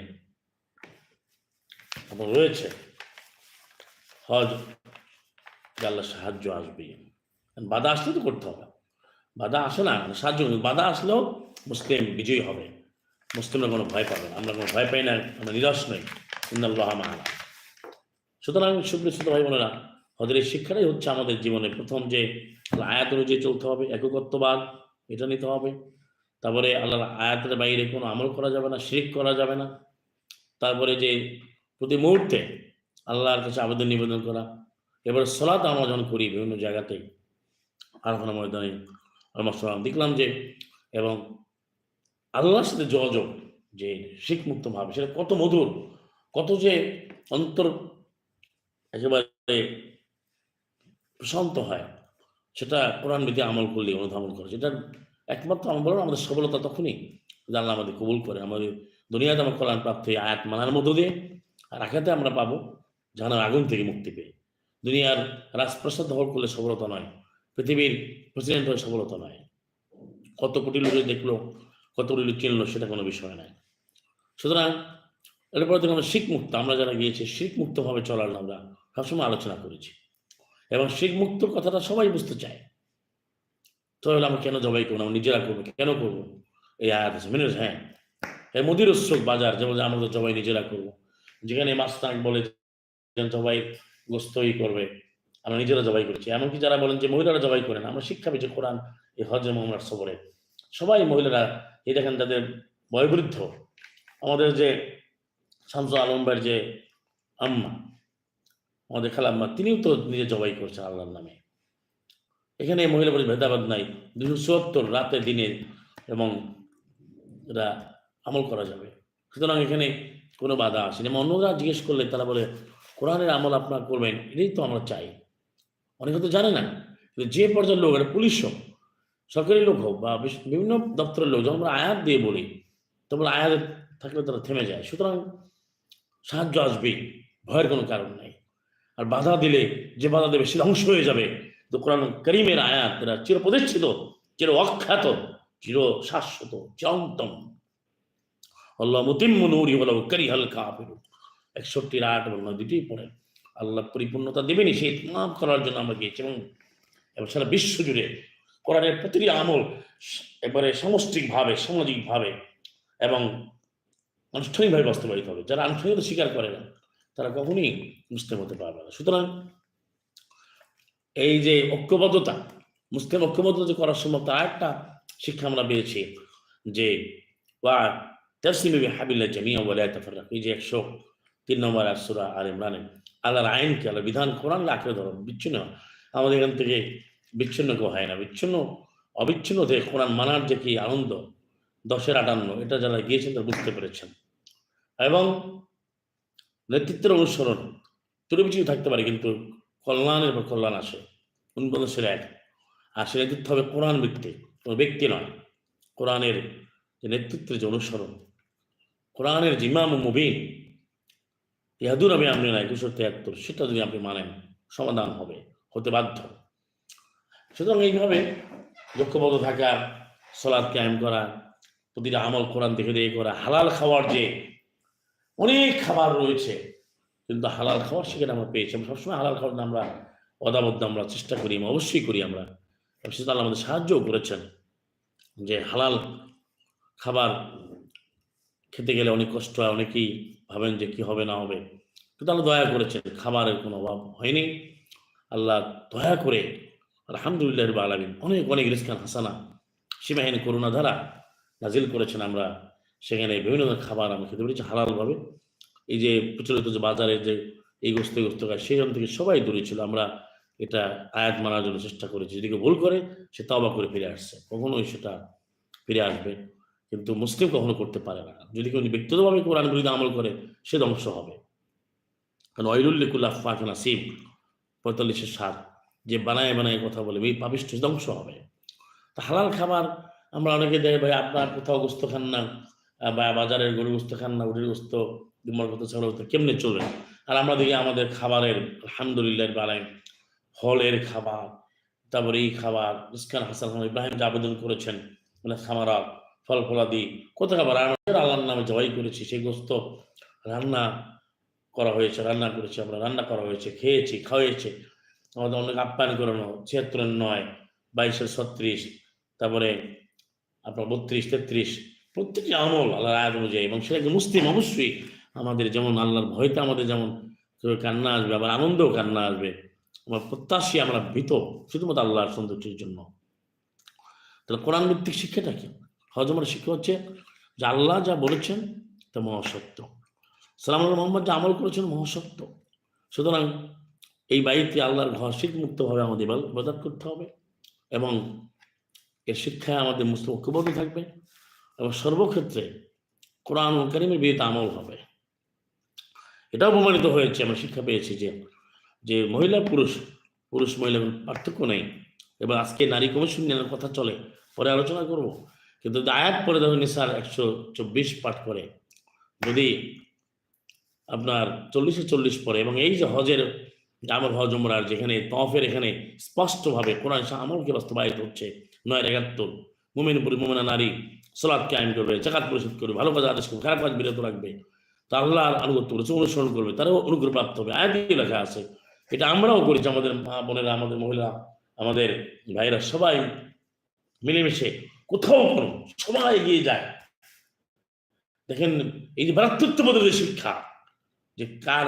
রয়েছে হজ, আল্লাহ সাহায্য আসবে। বাধা আসলে তো করতে হবে, বাধা আসে না সাহায্য, বাধা আসলেও মুসলিম বিজয়ী হবে, মুসলিমরা কোনো ভয় পাবে না, আমরা কোনো ভয় পাই না, আমরা নিরাশ নই। ইন্নাল্লাহ মা'ানা। সুতরাং সুপ্রিয় ভাই বোনেরা, হজের শিক্ষাটাই হচ্ছে আমাদের জীবনে প্রথম যে আয়াত অনুযায়ী চলতে হবে, একত্ববাদ এটা নিতে হবে। তারপরে আল্লাহর আয়াতের বাইরে কোনো আমল করা যাবে না, শিরক করা যাবে না। তারপরে যে প্রতি মুহূর্তে আল্লাহর কাছে আবেদন নিবেদন করা। এবার সালাত আমরা যখন করি বিভিন্ন জায়গাতেই, আরাফার ময়দানে দেখলাম যে, এবং আল্লাহর সাথে যোগাযোগ যে শিরক মুক্ত ভাবে, সেটা কত মধুর, কত যে অন্তর একেবারে প্রশান্ত হয়, সেটা কোরআন বিধি আমল করলে, অনুধাবন করে। সেটা একমাত্র আমি বললাম আমাদের সফলতা তখনই আল্লাহ আমাদের কবুল করে, আমাদের দুনিয়াতে আমার কল্যাণ প্রাপ্ত আয়াত মানার মধ্য দিয়ে, আর আখিরাতে আমরা পাবো জাহান্নামের আগুন থেকে মুক্তি পেয়ে। দুনিয়ার রাজপ্রাসাদ দখল করলে সফলতা নয়, পৃথিবীর প্রেসিডেন্ট হয়ে সফলতা নয়, কত কোটি লোক দেখলো, কত কোটি লোক চিনলো, সেটা কোনো বিষয় নয়। সুতরাং এরপরে থেকে আমরা শিরক মুক্ত, আমরা যারা গিয়েছি শিরক মুক্ত ভাবে চলার আমরা সবসময় আলোচনা করেছি, এবং শিরক মুক্ত কথাটা সবাই বুঝতে চায়। তাহলে আমরা কেন জবাই করবো, আমরা নিজেরা করবো, কেন করবো? এই আয়াত আছে মেনে, হ্যাঁ এর মুদির উৎসব বাজার, যেমন আমরা তো জবাই নিজেরা করবো, যেখানে মাস্তাক বলে জবাই গোস্তই করবে, আমরা নিজেরা জবাই করছি। এমনকি যারা বলেন যে মহিলারা জবাই করেন, আমরা শিক্ষা পেয়েছি কোরআন এই হজে মোহাম্মদ সবরে সবাই মহিলারা, এই দেখেন তাদের বয়োবৃদ্ধ, আমাদের যে শামসু আলম ভাইয়ের যে আম্মা, আমাদের খালাম্মা, তিনিও তো নিজে জবাই করছেন আল্লাহর নামে। এখানে মহিলা পুরুষ ভেদাভেদ নাই, 274 রাতে দিনে, এবং এটা আমল করা যাবে। সুতরাং এখানে কোনো বাধা আসেনি। অন্যরা জিজ্ঞেস করলে তারা বলে কোরআনের আমল আপনারা করবেন, এটাই তো আমরা চাই। অনেকে তো জানে না, কিন্তু যে পর্যায়ের লোক, এটা পুলিশ হোক, সরকারি লোক হোক, বা বিভিন্ন দপ্তরের লোক, যখন আমরা আয়াত দিয়ে বলি, তখন আয়াত থাকলে তারা থেমে যায়। সুতরাং সাহায্য আসবেই, ভয়ের কোনো কারণ নাই। আর বাধা দিলে যে বাধা দেবে সে ধ্বংস হয়ে যাবে। তো কোরআন কারীমের আয়াত এরা চিরপ্রতিষ্ঠিত, চির অখ্যাত, চির শাশ্বত, চিরন্তন। আল্লাহ মুতিম্মু নূরি ওয়ালাউ কারিহাল কাফিরুন, 61 8 এবং 9 দুটোই পড়ে। আল্লাহ পরিপূর্ণতা দেবেনই, সেই ইতমাম করার জন্য আমরা গিয়েছি। এবং সারা বিশ্ব জুড়ে কোরআনের প্রতিটি আমল এবারে সামষ্টিকভাবে, সামাজিকভাবে এবং আনুষ্ঠানিকভাবে বাস্তবায়িত হবে। যারা আনুষ্ঠানিকতা স্বীকার করে না, তারা কখনই মুসলিম হতে পারবে না। সুতরাং এই যে ঐক্যবদ্ধতা, মুসলিম ঐক্যবদ্ধতা যে করার সম্ভব, তার একটা শিক্ষা আমরা পেয়েছি যে এই যে 103 নম্বর সূরা আলে ইমরানে আল্লাহর আইনকে, আল্লাহর বিধান কোরআন আঁকড়ে ধরো, বিচ্ছিন্ন। আমাদের এখান থেকে বিচ্ছিন্ন কেউ হয় না, অবিচ্ছিন্ন থেকে কোরআন মানার যে কি আনন্দ, 10-58 এটা যারা গিয়েছেন তারা বুঝতে পেরেছেন। এবং নেতৃত্বের অনুসরণ ত্রুটি বিচ্যুতি থাকতে পারে, কিন্তু কল্যাণের পর কল্যাণ আসে, উন্নতশীল এক। আর সে নেতৃত্ব হবে কোরআন ভিত্তিক, কোনো ব্যক্তি নয়। কোরআনের যে নেতৃত্বের যে অনুসরণ, কোরআনের যে ইমাম মুবিন ইয়াদুন আমি আমরিনা 2173, সেটা যদি আপনি মানেন, সমাধান হবে, হতে বাধ্য। সুতরাং এইভাবে লক্ষ্যবদ্ধ থাকা, সালাত কায়েম করা, প্রতিটা আমল কোরআন দেখে দেখে করা, হালাল খাওয়ার যে অনেক খাবার রয়েছে, কিন্তু হালাল খাওয়ার সেখানে আমরা পেয়েছি। আমরা সবসময় হালাল খাওয়ার আমরা অদাবদ্ধ, আমরা চেষ্টা করি, অবশ্যই করি আমরা, সেটা আল্লাহ আমাদের সাহায্যও করেছেন যে হালাল খাবার খেতে গেলে অনেক কষ্ট হয়, অনেকেই ভাবেন যে কি হবে না হবে, কিন্তু আল্লাহ দয়া করেছেন, খাবারের কোনো অভাব হয়নি। আল্লাহ দয়া করে আলহামদুলিল্লাহ রাব্বিল আলামিন অনেক অনেক রিজকান হাসানা সীমাহীন করুণা ধারা নাজিল করেছেন। আমরা সেখানে বিভিন্ন ধরনের খাবার আমরা খেতে পেরেছি হালালভাবে। এই যে প্রচলিত যে বাজারে যে এই গোস্ত এই গোস্ত খায় সেখান থেকে সবাই দূরে ছিল। আমরা এটা আয়াত মানার জন্য চেষ্টা করেছি। যদি কেউ ভুল করে সে তওবা করে ফিরে আসছে, কখনোই সেটা ফিরে আসবে, কিন্তু মুসলিম কখনো করতে পারে না। যদি কেউ ব্যক্তিগতভাবে কোরআন বিরোধী আমল করে সে ধ্বংস হবে। কারণ ওয়াইলুল লিকুল্লি আফফাকিন আসিম ৪৫-৭ যে বানায় বানায় কথা বলে এই পাপিষ্ঠ ধ্বংস হবে। তা হালাল খাবার আমরা অনেকে দেয় ভাই আপনার কোথাও গোস্ত খান না, বা বাজারের গরু গোস্ত খান না, উটের গোস্ত ডিম্বর গোস্ত ছাগল গোস্ত কেমনে চলবে? আর আমরা দেখি আমাদের খাবারের আলহামদুলিল্লাহ বানায় হলের খাবার, তারপরে এই খাবার রিজকান হাসান ইব্রাহিম যে আবেদন করেছেন মানে খামারা ফল ফলাদি কত খাবার আমাদের আল্লাহর নামে জবাই করেছি, সেই গোস্ত রান্না করা হয়েছে, রান্না করেছি আমরা, রান্না করা হয়েছে, খেয়েছি, খাওয়াইছে আমাদের অনেক আপ্যায়ন করানো। ৭৬-৯, ২২-৩৬, তারপরে আপনার ৩২-৩৩ প্রত্যেকটি আমল আল্লাহর আয়াত অনুযায়ী, এবং সেটা মুসলিম অবশ্যই আমাদের যেমন আল্লাহর ভয়তে আমাদের যেমন কান্না আসবে, আবার আনন্দও কান্না আসবে, আমার প্রত্যাশী আমরা ভীত শুধুমাত্র আল্লাহর সৌন্দর্যের জন্য। তাহলে কোরআন ভিত্তিক শিক্ষাটা কি? হজমের শিক্ষা হচ্ছে যে আল্লাহ যা বলেছেন তা মহাসত্য, সালাম আল্লাহ মোহাম্মদ যা আমল করেছেন মহাসত্য। সুতরাং এই বাড়িতে আল্লাহর ঘর শিখ মুক্তভাবে আমাদের ইবাদত করতে হবে, এবং এর শিক্ষায় আমাদের মুসলিম ঐক্যবদ্ধ থাকবে, এবং সর্বক্ষেত্রে কোরআন ও কারীমের বিরুদ্ধে আমল হবে। এটাও প্রমাণিত হয়েছে, আমরা শিক্ষা পেয়েছি যে মহিলা পুরুষ পুরুষ মহিলা পার্থক্য নেই। এবার আজকে নারী কমিশন নিয়ে কথা চলে, পরে আলোচনা করব, কিন্তু আয়াত পরে দেখো নিসার ১২৪ পাঠ করে, যদি আপনার ৪০-৪০ পরে, এবং এই যে হজের আমল হজ উমরার যেখানে তওয়াফের এখানে স্পষ্টভাবে কোরআন আমলকে বাস্তবায়িত হচ্ছে। ৯-৭১ মুমিন মুমিনা নারী সালাত কায়েম করবে, যাকাত পরিশোধ করবে, ভালো কাজ আদেশ করবে, খারাপ কাজ বিরত রাখবে, তা আল্লাহর আনুগত্য করেছে, অনুসরণ করবে, তারাও অনুগ্রহ প্রাপ্ত হবে। আয়াতে লেখা আছে। এটা আমরাও করেছি, আমাদের মা বোনেরা, আমাদের মহিলা, আমাদের ভাইরা সবাই মিলেমিশে কোথাও কোনো সবাই এগিয়ে যায়। দেখেন এই যে ভ্রাতৃত্ববোধের যে শিক্ষা, যে কার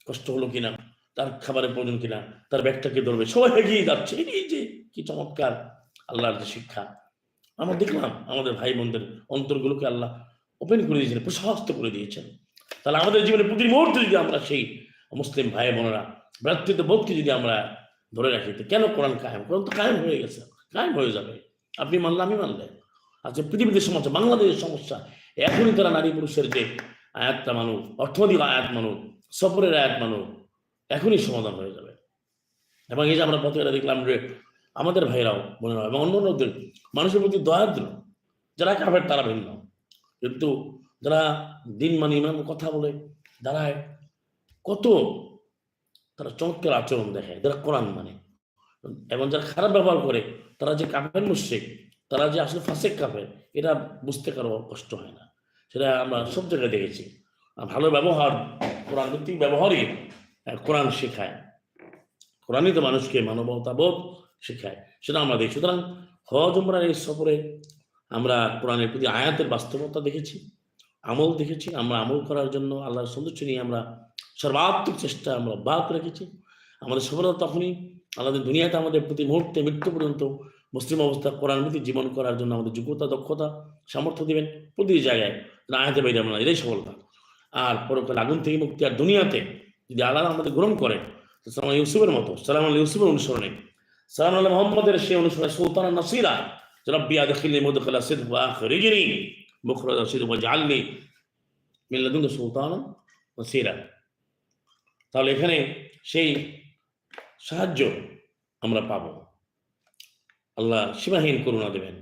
কষ্ট হলো কিনা, তার খাবারের প্রয়োজন কিনা, তার ব্যাগটাকে ধরবে, সবাই এগিয়ে যাচ্ছে। এই যে কি চমৎকার আল্লাহর যে শিক্ষা, আমরা দেখলাম আমাদের ভাই বোনদের অন্তরগুলোকে আল্লাহ ওপেন করে দিয়েছেন, প্রশস্ত করে দিয়েছেন। তাহলে আমাদের জীবনে প্রতি মুহূর্তে যদি আমরা সেই মুসলিম ভাই বোনেরা ভ্রাতৃত্ববোধকে যদি আমরা ধরে রাখি, তো কেন কোরআন কায়েম? কোরআন তো কায়েম হয়ে গেছে, কায়েম হয়ে যাবে। আপনি মানলে আমি মানলে। আজকে পৃথিবীতে সমস্যা, বাংলাদেশের সমস্যা, এখনই তারা নারী পুরুষের যে আয়াতটা মানুষ, অর্থনৈতিক আয়াত মানুষ, সফরের আয়াত মানুষ, এখনই সমাধান হয়ে যাবে। এবং এই যে আমরা পথে দেখলাম যে আমাদের ভাইরাও বোনেরা এবং অন্য মানুষের প্রতি দয়াদ্র, যারা কাফের তারা ভিন্ন, কিন্তু যারা দিন মানে ইমান কথা বলে দাঁড়ায়, কত তারা চমৎকার আচরণ দেখায়, যারা কোরআন মানে, এবং যারা খারাপ ব্যবহার করে তারা যে কাফের মুশরিক, তারা যে আসলে ফাসেক কাফের, এটা বুঝতে কারো কষ্ট হয় না। সেটা আমরা সব জায়গায় দেখেছি। ভালো ব্যবহার, কোরআন ভিত্তিক ব্যবহারই কোরআন শেখায়। কোরআনই তো মানুষকে মানবতাবোধ শেখায়, সেটা আমরা দেখি। সুতরাং হজ উমরার এই সফরে আমরা কোরআনের প্রতি আয়াতের বাস্তবতা দেখেছি, আমল দেখেছি। আমরা আমল করার জন্য আল্লাহর সৌন্দর্য নিয়ে আমরা সর্বাত্মক চেষ্টা আমরা অব্যাহত রেখেছি। আমাদের সফলতা তখনই আল্লাহ দুনিয়াতে আমাদের প্রতি মুহূর্তে মৃত্যু পর্যন্ত মুসলিম অবস্থা কোরআন ভিত্তিক জীবন করার জন্য আমাদের যোগ্যতা, দক্ষতা, সামর্থ্য দিবেন প্রতিটি জায়গায়, আয়াতে বাইরে আমরা, এটাই সফলতা। আর পরকাল আগুন থেকে মুক্তি, আর দুনিয়াতে যদি আল্লাহ আমাদের গ্রহণ করেন, সালাম ইউসুফের মতো, সালাম আল্লাহ ইউসুফের অনুসরণে, সালাম আল্লাহ মোহাম্মদের সেই অনুসরণে সুলতান নাসিরা, রব্বি আদখিলনি মুদখিলা সিদক ওয়া আখরিজনি মুখরাজা সিদক ওয়াজআলনি মিন লাদুনকা সুলতানান নাসিরা। তাহলে এখানে সেই সাহায্য আমরা পাব, আল্লাহ সীমাহীন করুণা দেবেন,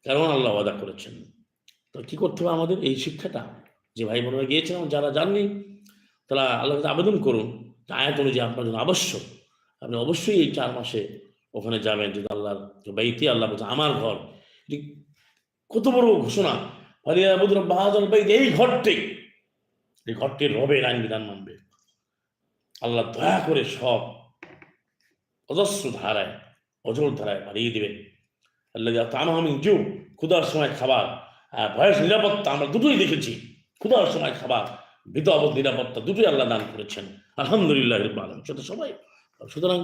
কারণ আল্লাহ ওয়াদা করেছেন। তো কি করতে হবে আমাদের? এই শিক্ষাটা, যে ভাই বোনেরা গিয়েছেন, যারা যাননি তারা আল্লাহর কাছে আবেদন করুন, আয়াত অনুযায়ী আপনার জন্য আবশ্যক, আপনি অবশ্যই এই 4 মাসে ওখানে যাবেন। যদি আল্লাহর বাইতে, আল্লাহ বলছে আমার ঘর, কত বড় ঘোষণা, এই ঘরটির রবের আইন বিধান মানবে। আল্লাহ দয়া করে সব অজস্র ধারায় অজর ধারায় বাড়িয়ে দেবেন। আল্লাহ তামামিন জু, ক্ষুধার সময় খাবার, ভয়েস নিরাপত্তা আমরা দুটোই দেখেছি। ক্ষুধার সময় খাবার, ভীত অবধ নিরাপত্তা দুটোই আল্লাহ দান করেছেন, আলহামদুলিল্লাহ রাব্বিল আলামিন। সেটা সবাই। সুতরাং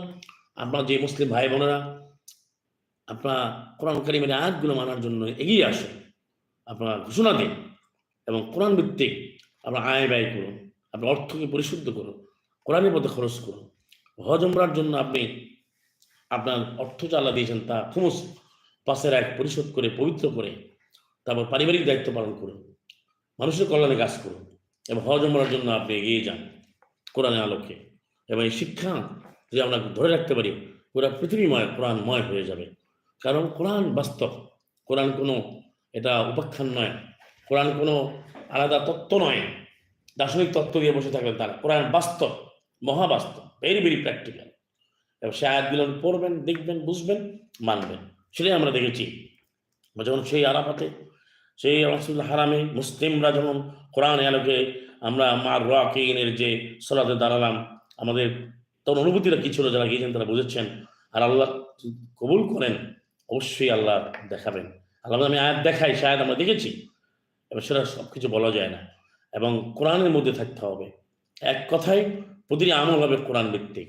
আপনার যে মুসলিম ভাই বোনেরা আপনার কোরআন কারীমের আয়াতগুলো মানার জন্য এগিয়ে আসুন, আপনারা ঘোষণা দিন এবং কোরআন ভিত্তিক আপনার আয় ব্যয় করুন, আপনার অর্থকে পরিশুদ্ধ করুন, কোরআনের মধ্যে খরচ করুন। হজ উমরার জন্য আপনি আপনার অর্থ যা আল্লাহ দিয়েছেন তা খুমুস 5/1 পরিশোধ করে পবিত্র করে তারপর পারিবারিক দায়িত্ব পালন করুন, মানুষের কল্যাণে কাজ করুন এবং হজ উমরার জন্য আপনি এগিয়ে যান কোরআনের আলোকে। এবং এই শিক্ষা যদি আমরা ধরে রাখতে পারি, পুরা পৃথিবীময় কোরআনময় হয়ে যাবে। কারণ কোরআন বাস্তব, কোরআন কোনো এটা উপাখ্যান নয়, কোরআন কোনো আলাদা তত্ত্ব নয়, দার্শনিক তত্ত্ব দিয়ে বসে থাকবেন তারা। কোরআন বাস্তব, মহাবাস্তব, ভেরি ভেরি প্র্যাকটিক্যাল। এবং সে আয়াতগুলো পড়বেন, দেখবেন, বুঝবেন, মানবেন। সেটাই আমরা দেখেছি যখন সেই আরাফাতে, সেই রাসূলুল্লাহ হারামে মুসলিমরা যখন কোরআন আলোকে আমরা মার রাকিনের যে সালাতে দাঁড়ালাম, আমাদের তখন অনুভূতিটা কি ছিল, যারা গিয়েছেন তারা বুঝেছেন। আর আল্লাহ কবুল করেন, অবশ্যই আল্লাহ দেখাবেন। আল্লাহ আমি আয়াত দেখাই, সে আয়াত আমরা দেখেছি। এবং সেটা সব কিছু বলা যায় না, এবং কোরআনের মধ্যে থাকতে হবে। এক কথায় প্রতিটি আমল হবে কোরআন ভিত্তিক,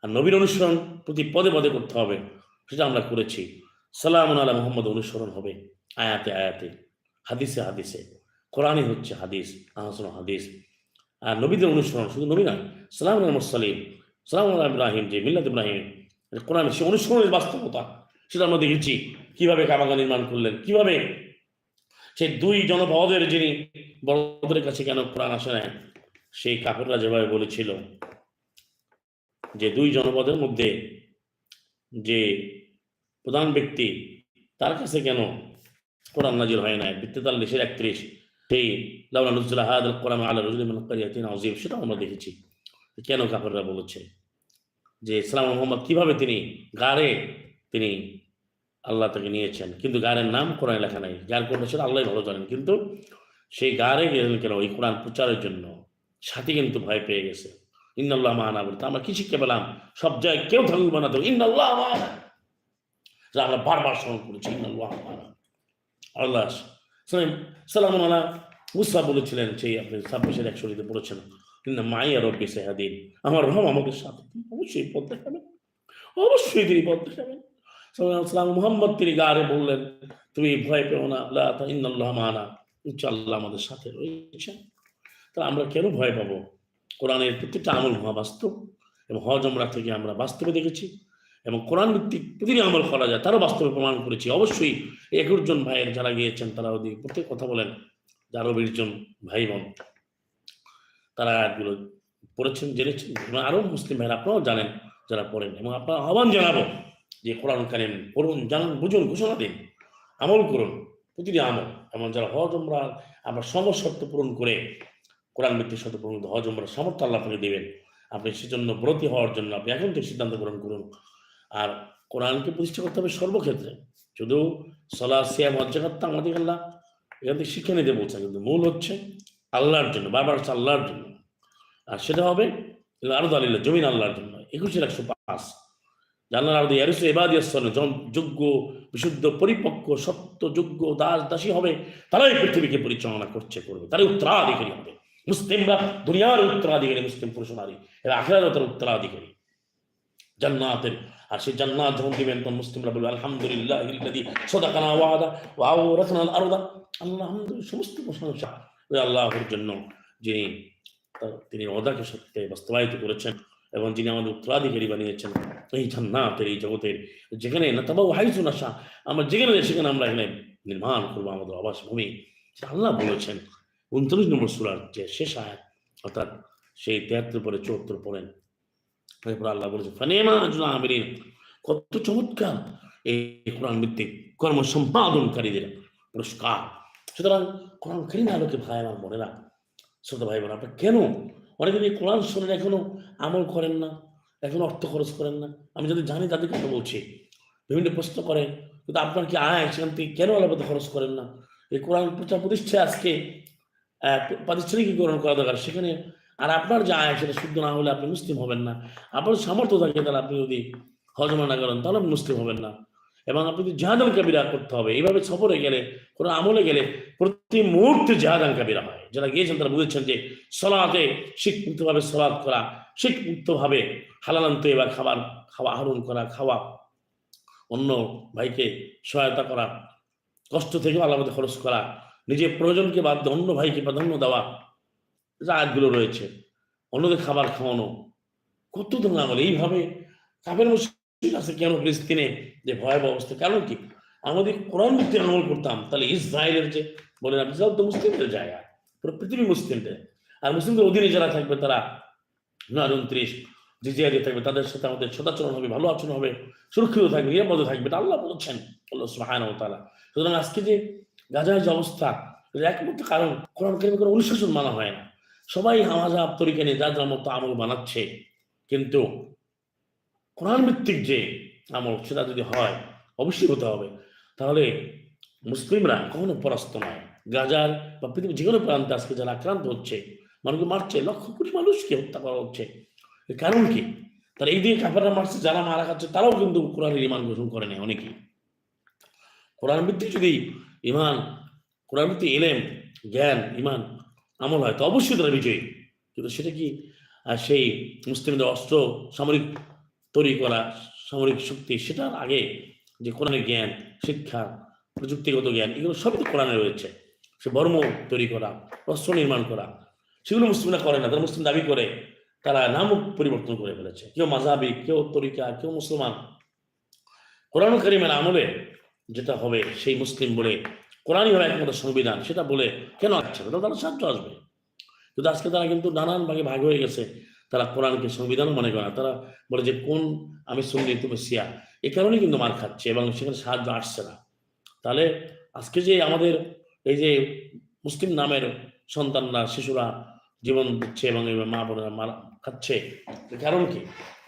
আর নবীর অনুসরণ প্রতি পদে পদে করতে হবে। সেটা আমরা করেছি। সালামুন আলা মুহাম্মদ অনুসরণ হবে আয়াতে আয়াতে, হাদিসে হাদিসে। কোরআনই হচ্ছে হাদিস, আহসানুল হাদিস। আর নবীদের অনুসরণ শুধু নবী নয়, সালাম আল মুরসালিন, সালাম আল ইব্রাহিম, যে মিল্লাত ইব্রাহিম, কোরআন সে অনুসরণের বাস্তবতা সেটা আমরা দেখেছি। কিভাবে কাবাগা নির্মাণ করলেন, কিভাবে সেই 2 জনপদের যিনি বড়দের কাছে কেন কোরআন আসে না, সেই কাফেররা যেভাবে বলেছিল যে 2 জনপদের মধ্যে যে প্রধান ব্যক্তি তার কাছে কেন কোরআন নাজিল হয় না। বিত্তেতাল 31, সেই লাউলা নুজিলা হাযাল কোরআন আলা রাজুলিন মিন ক্বরিয়াতিন আযীম, সেটাও আমরা দেখেছি। কেন কাফেররা বলেছে যে সালাম মুহাম্মদ কিভাবে তিনি গারে তিনি আল্লাহ তাকে নিয়েছেন, কিন্তু গারের নাম কোরআনে লেখা নাই। গার কোনটা সেটা আল্লাহই ভালো জানেন, কিন্তু সেই গারে গেলেন কেন? এই কোরআন প্রচারের জন্য। সাথী কিন্তু ভয় পেয়ে গেছে। ইন্নাল্লাহ মা'ানা বলতে আমরা কি শিক্ষা পেলাম? সব জায়গায় কেউ থাকবে না তো, ইন্নাল্লাহ মা'ানা, যা আমরা বারবার স্মরণ করেছি, ইন্নাল্লাহ মা'ানা। আল্লাহ সালামুন আলা মুসা বলেছিলেন, সেই আপনি 26-1 পড়েছেন, ইন্না মাইয়া রব্বি সায়াহদিন, আমার রব আমাদের সাথে, অবশ্যই পথ দেখাবেন, অবশ্যই তিনি পথ দেখাবেন। সালাম মুহাম্মদ তিনি গারে বললেন, তুমি ভয় পেও না, লা ইন্নাল্লাহ মা'ানা, ইনশাআল্লাহ আমাদের সাথে রয়েছে। তা আমরা কেন ভয় পাবো? কোরআনের প্রত্যেকটা আমল মহাবাস্তব, এবং হজ উমরা থেকে আমরা বাস্তবে দেখেছি। এবং কোরআন ভিত্তিক প্রতিটি আমল করা যায়, তারও বাস্তবে প্রমাণ করেছি। অবশ্যই 11 জন ভাইয়ের যারা গিয়েছেন তারা ওদিকে প্রত্যেক কথা বলেন, যারও 20 জন ভাই বোন তারা আয়াতগুলো পড়েছেন, জেনেছেন। এবং আরও মুসলিম ভাইয়েরা আপনারাও জানেন যারা পড়েন। এবং আপনারা আহ্বান জানাবো যে কোরআন কারীম পড়ুন, জানুন, বুঝুন, ঘোষণা দিন, আমল করুন, প্রতিটি আমল। এবং যারা হজ উমরা আপনার শর্ত পূরণ করে কোরআন ভিত্তিক শর্ত পূরণ হজ উমরার সামর্থ্য আল্লাহ আপনাকে দেবেন। আপনি সেজন্য ব্রতী হওয়ার জন্য আপনি এখন থেকে সিদ্ধান্ত গ্রহণ করুন। আর কোরআনকে প্রতিষ্ঠা করতে হবে সর্বক্ষেত্রে। শুধু সালাত, সিয়াম, হজ, যাকাত আমাদের আল্লাহ এখান থেকে শিক্ষা নিতে বলছেন, কিন্তু মূল হচ্ছে আল্লাহর জন্য, বারবার হচ্ছে আল্লাহর জন্য। আর সেটা হবে আরো দালিল্লাহ, জমিন আল্লাহর জন্য। 21-105 জানলার আরো ইয়ারিসু ইবাদিয়াস সালিহিন, যোগ্য, বিশুদ্ধ, পরিপক্ক, সত্য, যোগ্য দাস দাসী হবে, তারাই পৃথিবীকে পরিচালনা করবে, তারাই উত্তরাধিকারী হবে। মুসলিমরা দুনিয়ার উত্তরাধিকারী, মুসলিম পুরুষ নারী, এরা আখিরাতের উত্তরাধিকারী, জান্নাতের। আর সেই জান্নাত যখন দিবেন তখন মুসলিমরা বলবে আলহামদুলিল্লাহিল্লাযী সাদাকানা ওয়াদা ওয়া আওরাসনাল আরদা। আলহামদুলিল্লাহ, সমস্ত প্রশংসা ওই আল্লাহর জন্য, যিনি তিনি ওয়াদাকে সত্যে বাস্তবায়িত করেছেন এবং যিনি আমাদের উত্তরাধিকারী বানিয়েছেন এই জান্নাতের, এই জগতের, যেখানে নাতাবাউ হাইসু নাশা, আমরা যেখানে সেখানে আমরা এখানে নির্মাণ করবো আমাদের আবাসভূমি। সেটা আল্লাহ বলেছেন 29 নম্বর সূরার যে শেষ আয়াত, অর্থাৎ সেই 73 পরে 74 পড়েন। এরপর আল্লাহ বলেছেন ফানিমা আজরুল আমিলিন, কত চমৎকার এই কোরআন ভিত্তিক কর্ম সম্পাদনকারীদের পুরস্কার। সুতরাং কোরআন কারীম আলোকে ভাই আমার বোনেরা, ছোট ভাই বোন, আপনার কেন অনেকে এই কোরআন শোনেন এখনো আমল করেন না, এখন অর্থ খরচ করেন না? আমি যদি জানি তাদের কথা বলছি, বিভিন্ন প্রশ্ন করেন, কিন্তু আপনার কি আয় সেখান থেকে কেন আলাদা খরচ করেন না? এই কোরআন প্রচার প্রতিষ্ঠায় আজকে প্রাতিষ্ঠানিকীকরণ করা দরকার সেখানে। আর আপনার যে আয় সেটা শুদ্ধ না হলে আপনি মুসলিম হবেন না। আপনার সামর্থ্য থাকে তাহলে আপনি যদি হজম না করেন তাহলে মুসলিম হবেন না। এবং আপনি জিহাদান কাবিরা করতে হবে। এইভাবে সফরে গেলে, কোনো আমলে গেলে প্রতি মুহূর্তে জিহাদান কাবিরা হয়। যারা গিয়েছেন তারা বুঝেছেন যে সলাতে শিখমুক্তভাবে সলাৎ করা, শিখমুক্তভাবে হালাল তৈবা খাবার খাওয়া, আহরণ করা, খাওয়া, অন্য ভাইকে সহায়তা করা, কষ্ট থেকে আলাদা খরচ করা, নিজের প্রয়োজনকে বাদ দিয়ে অন্য ভাইকে প্রাধান্য দেওয়া, যে আয়াতগুলো রয়েছে, অন্যদের খাবার খাওয়ানো, কত ধরনের আমল। এইভাবে কাফের মুশরিক আছে কেন ফিলিস্তিনে, যে ভয়াবহ অবস্থা, কারণ কি আমাদের কোরআন ভিত্তিক আমল করতাম তাহলে ইসরায়েলের যে বলেন আপনি, ইসরায়েল তো মুসলিমদের জায়গা, পুরো পৃথিবী মুসলিমদের, আর মুসলিমদের অধীনে যারা থাকবে তারা 29 জিজিয়া দিয়ে থাকবে, তাদের সাথে আমাদের সদাচরণ হবে, ভালো আচরণ হবে, সুরক্ষিত থাকবে, নিরাপদে থাকবে, এটা আল্লাহ বলছেন, আল্লাহ সুবহানাহু ওয়া তাআলা। সুতরাং আজকে যে গাজার যে অবস্থা, একমাত্র কারণ কোরআন কারিমে কোনো অনুশাসন মানা হয় না। সবাই হামাজাব তরিকা নিয়ে যার যার মতো আমল বানাচ্ছে, কিন্তু কোরআন ভিত্তিক যে আমল সেটা যদি হয়, অবশ্যই হতে হবে, তাহলে মুসলিমরা কখনো পরাস্ত নয়। গাজার বা পৃথিবীর যে কোনো প্রান্তে আজকে যারা আক্রান্ত হচ্ছে, মানুষকে মারছে, লক্ষ কোটি মানুষকে হত্যা করা হচ্ছে, এর কারণ কি? তারা এই দিয়ে কাফেররা মারছে, যারা মারা খাচ্ছে তারাও কিন্তু কোরআনের ঈমান গ্রহণ করে নেয় অনেকেই। কোরআন ভিত্তিক যদি ঈমান, কোরআন ভিত্তিক ইলম, জ্ঞান, ঈমান, আমল হয় তো অবশ্যই তারা বিজয়ী। কিন্তু সেটা কি সেই মুসলিমদের অস্ত্র সামরিক তৈরি করা, সামরিক শক্তি, সেটার আগে যে কোরআনের জ্ঞান, শিক্ষা, প্রযুক্তিগত জ্ঞান, এগুলো সবই তো কোরআনে রয়েছে। সে বর্ম তৈরি করা, অস্ত্র নির্মাণ করা, সেগুলো মুসলিমরা করে না। তারা মুসলিম দাবি করে, তারা নাম পরিবর্তন করে ফেলেছে, কেউ মাযহাবি, কেউ তরিকা, কেউ মুসলমান। কোরআন কারীমের আমলে যেটা হবে সেই মুসলিম বলে, কোরআনই হবে একমাত্র সংবিধান, সেটা বলে কেন আসছে না? তারা সাহায্য আসবে। কিন্তু আজকে তারা কিন্তু নানান ভাগে ভাগ হয়ে গেছে, তারা কোরআনকে সংবিধানও মনে করে না। তারা বলে যে কোন আমি সুন্নি তুমি শিয়া, এ কারণেই কিন্তু মার খাচ্ছে এবং সেখানে সাহায্য আসছে না। তাহলে আজকে যে আমাদের এই যে মুসলিম নামের সন্তানরা, শিশুরা জীবন দিচ্ছে এবং মা বোনেরা মার খাচ্ছে, এর কারণ কি?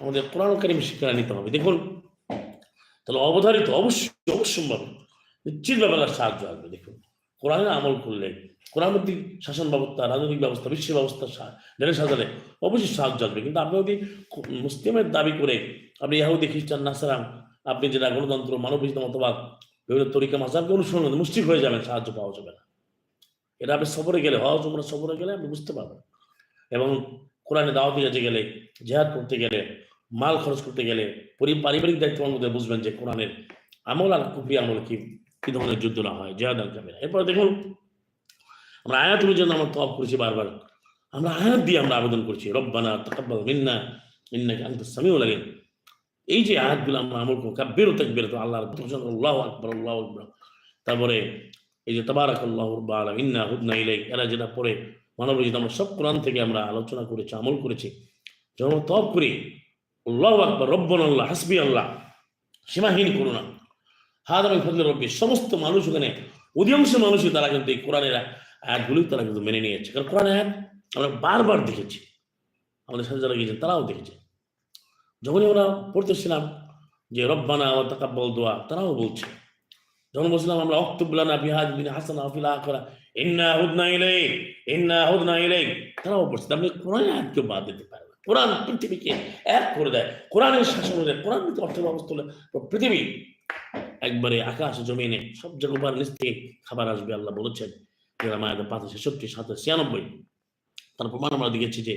আমাদের কোরআন কারীম শিক্ষা নিতে হবে। দেখুন, তাহলে অবধারিত অবশ্যই অবশ্যম্ভাবে নিশ্চিত ব্যাপারে সাহায্য আসবে। দেখুন, কোরআনের আমল করলে, কোরআন ভিত্তিক শাসন ব্যবস্থা, রাজনৈতিক ব্যবস্থা, বিশ্ব ব্যবস্থা ঢেলে সাজালে অবশ্যই সাহায্য আসবে। কিন্তু আপনি যদি মুসলিমের দাবি করে আপনি ইহুদি, খ্রিস্টান, নাসারা, আপনি যেটা গণতন্ত্র, মানবহিত মতবাদ, বিভিন্ন তরিকা মাযহাবকে অনুসরণ করতে মুশরিক হয়ে যাবেন, সাহায্য পাওয়া যাবে না। এটা আপনি সফরে গেলে, হজ উমরা সফরে গেলে আপনি বুঝতে পারবেন। এবং কোরআনে দাওয়াতি কাজে গেলে, জিহাদ করতে গেলে, মাল খরচ করতে গেলে, পারিবারিক দায়িত্বের মধ্যে বুঝবেন যে কোরআনের আমল আর কুফরি আমল কি ধরনের যুদ্ধ না হয়, জিহাদ আর কাবিরা। এরপরে দেখুন, আমরা আয়াত অনুযায়ী আমরা তওয়াব করেছি বারবার, আমরা আয়াত দিয়ে আমরা আবেদন করছি, রব্বানা তাকাব্বাল মিন্না ইন্নাকা আনতাস সামিউল আলিম। এই যে আয়াতগুলো আমরা আমল করব, কাব্বিরু তাকবীরাতু, আল্লাহর প্রশংসা, আল্লাহু আকবার, আল্লাহু আকবার। তারপরে এই যে তাবারাকাল্লাহু রাব্বুল আলামিন, ইন্না হুদনা ইলাইক, এরা যেটা পড়ে মানবরচিত, আমরা সব কোরআন থেকে আমরা আলোচনা করেছি, আমল করেছি। যখন আমরা তওয়াব করি, আল্লাহু আকবার, রব্বানা আল্লাহ, হাসবি আল্লাহ, সীমাহীন করুণা, হাদা মিন ফাদলি রব্বি, সমস্ত মানুষ ওখানে, অধিকাংশ মানুষই তারা কিন্তু এই কোরআনের আয়াতগুলি তারা কিন্তু মেনে নিয়েছে। কারণ কোরআন আয়াত আমরা বারবার দেখেছি, আমাদের সাথে যারা গিয়েছেন তারাও দেখেছে। যখনই আমরা পড়তেছিলাম যে রব্বানা ওয়া তাকাব্বাল দোয়া, তারাও বলছে। যখন বলছিলাম আমরা অক্তুব লানা বিহাদিন হাসানা ফিল আখিরা ইন্না হুদনা ইলাইক, ইন্না হুদনা ইলাইক, তারাও বলছে। আপনি কোরআন আয়াতকে বাদ দিতে পারেন না। কোরআন পৃথিবীকে এক করে দেয়, কোরআনের শাসন হলে, কোরআন ভিত্তিক অর্থ ব্যবস্থা হলে পৃথিবী একবারে আকাশ জমিনে সব জায়গার নিচ থেকে খাবার আসবে, আল্লাহ বলেছেন। মায়াতে 566, 796। তার প্রমাণ আমরা দেখেছি যে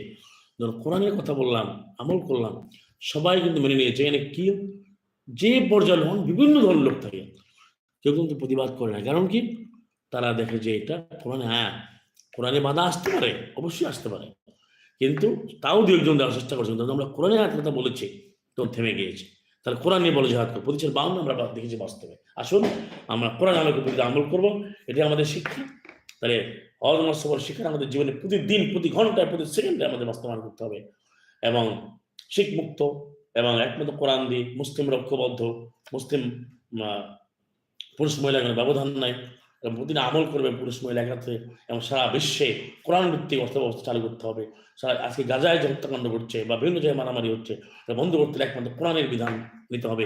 ধরো কোরআনের কথা বললাম, আমল করলাম, সবাই কিন্তু মেনে নিয়েছে। এখানে কি যে পর্যায়ে হন, বিভিন্ন ধরনের লোক থাকে, কেউ কিন্তু প্রতিবাদ করে না। কারণ কি? তারা দেখে যে এটা কোরআনে আয়াত, কোরআনে বাধা আসতে পারে, অবশ্যই আসতে পারে, কিন্তু তাও দু একজন দেওয়ার চেষ্টা করছেন। আমরা কোরআনে আয়াত কথা বলেছি, তো থেমে গিয়েছে। তাহলে কোরআন নিয়ে বলে জিহাদ করবো, 52 আমরা দেখেছি বাস্তবে। আসুন আমরা কোরআন আলোকে আমল করবো, এটা আমাদের শিক্ষা। তাহলে হজ উমরা সফর শিক্ষা আমাদের জীবনে প্রতিদিন, প্রতি ঘন্টায়, প্রতি সেকেন্ডে আমাদের বাস্তবায়ন করতে হবে। এবং শিখ মুক্ত এবং একমাত্র কোরআন দিয়ে মুসলিম ঐক্যবদ্ধ, মুসলিম পুরুষ মহিলা কোনো ব্যবধান নাই, এবং প্রতিদিন আমল করবে পুরুষ মহিলা একাত্রে, এবং সারা বিশ্বে কোরআন ভিত্তিক অর্থ ব্যবস্থা চালু করতে হবে। সারা আজকে গাজায় যে হত্যাকাণ্ড ঘটছে বা বিভিন্ন জায়গায় মারামারি হচ্ছে, বন্ধ করতে একমাত্র কোরআনের বিধান নিতে হবে।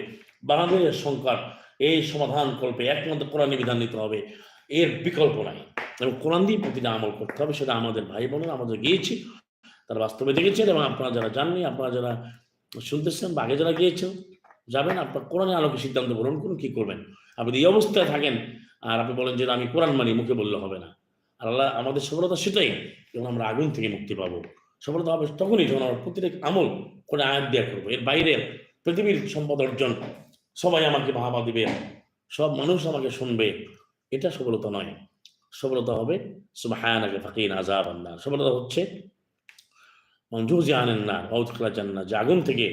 বাংলাদেশের সংকট, এই সমাধান কল্পে একমাত্র কোরআনের বিধান নিতে হবে, এর বিকল্প নাই। এবং কোরআন দিয়ে প্রতিদিন আমল করতে হবে। সেটা আমাদের ভাই বোনেরা আমাদের গিয়েছি, তারা বাস্তবে দেখেছেন, এবং আপনারা যারা জাননি, আপনারা যারা শুনতেছেন বা আগে যারা গিয়েছেন, যাবেন, আপনার কোরআনের আলোকে সিদ্ধান্ত গ্রহণ করুন কি করবেন। আপনি এই অবস্থায় থাকেন আর আপনি বলেন যে আমি কোরআন মানি, মুখে বললে হবে না। আর আল্লাহ আমাদের সফলতা সেটাই, যখন আমরা আগুন থেকে মুক্তি পাবো। সফলতা হবে তখনই যখন আমরা প্রত্যেক আমল করে আয়াত দিয়া করবো। এর বাইরে পৃথিবীর সম্পদ অর্জন, সবাই আমাকে বাহবা দিবে, সব মানুষ আমাকে শুনবে, এটা সফলতা নয়। সফলতা হবে সুবহানাকা ফাকিনা আযাবান নার। সফলতা হচ্ছে যে আগুন থেকে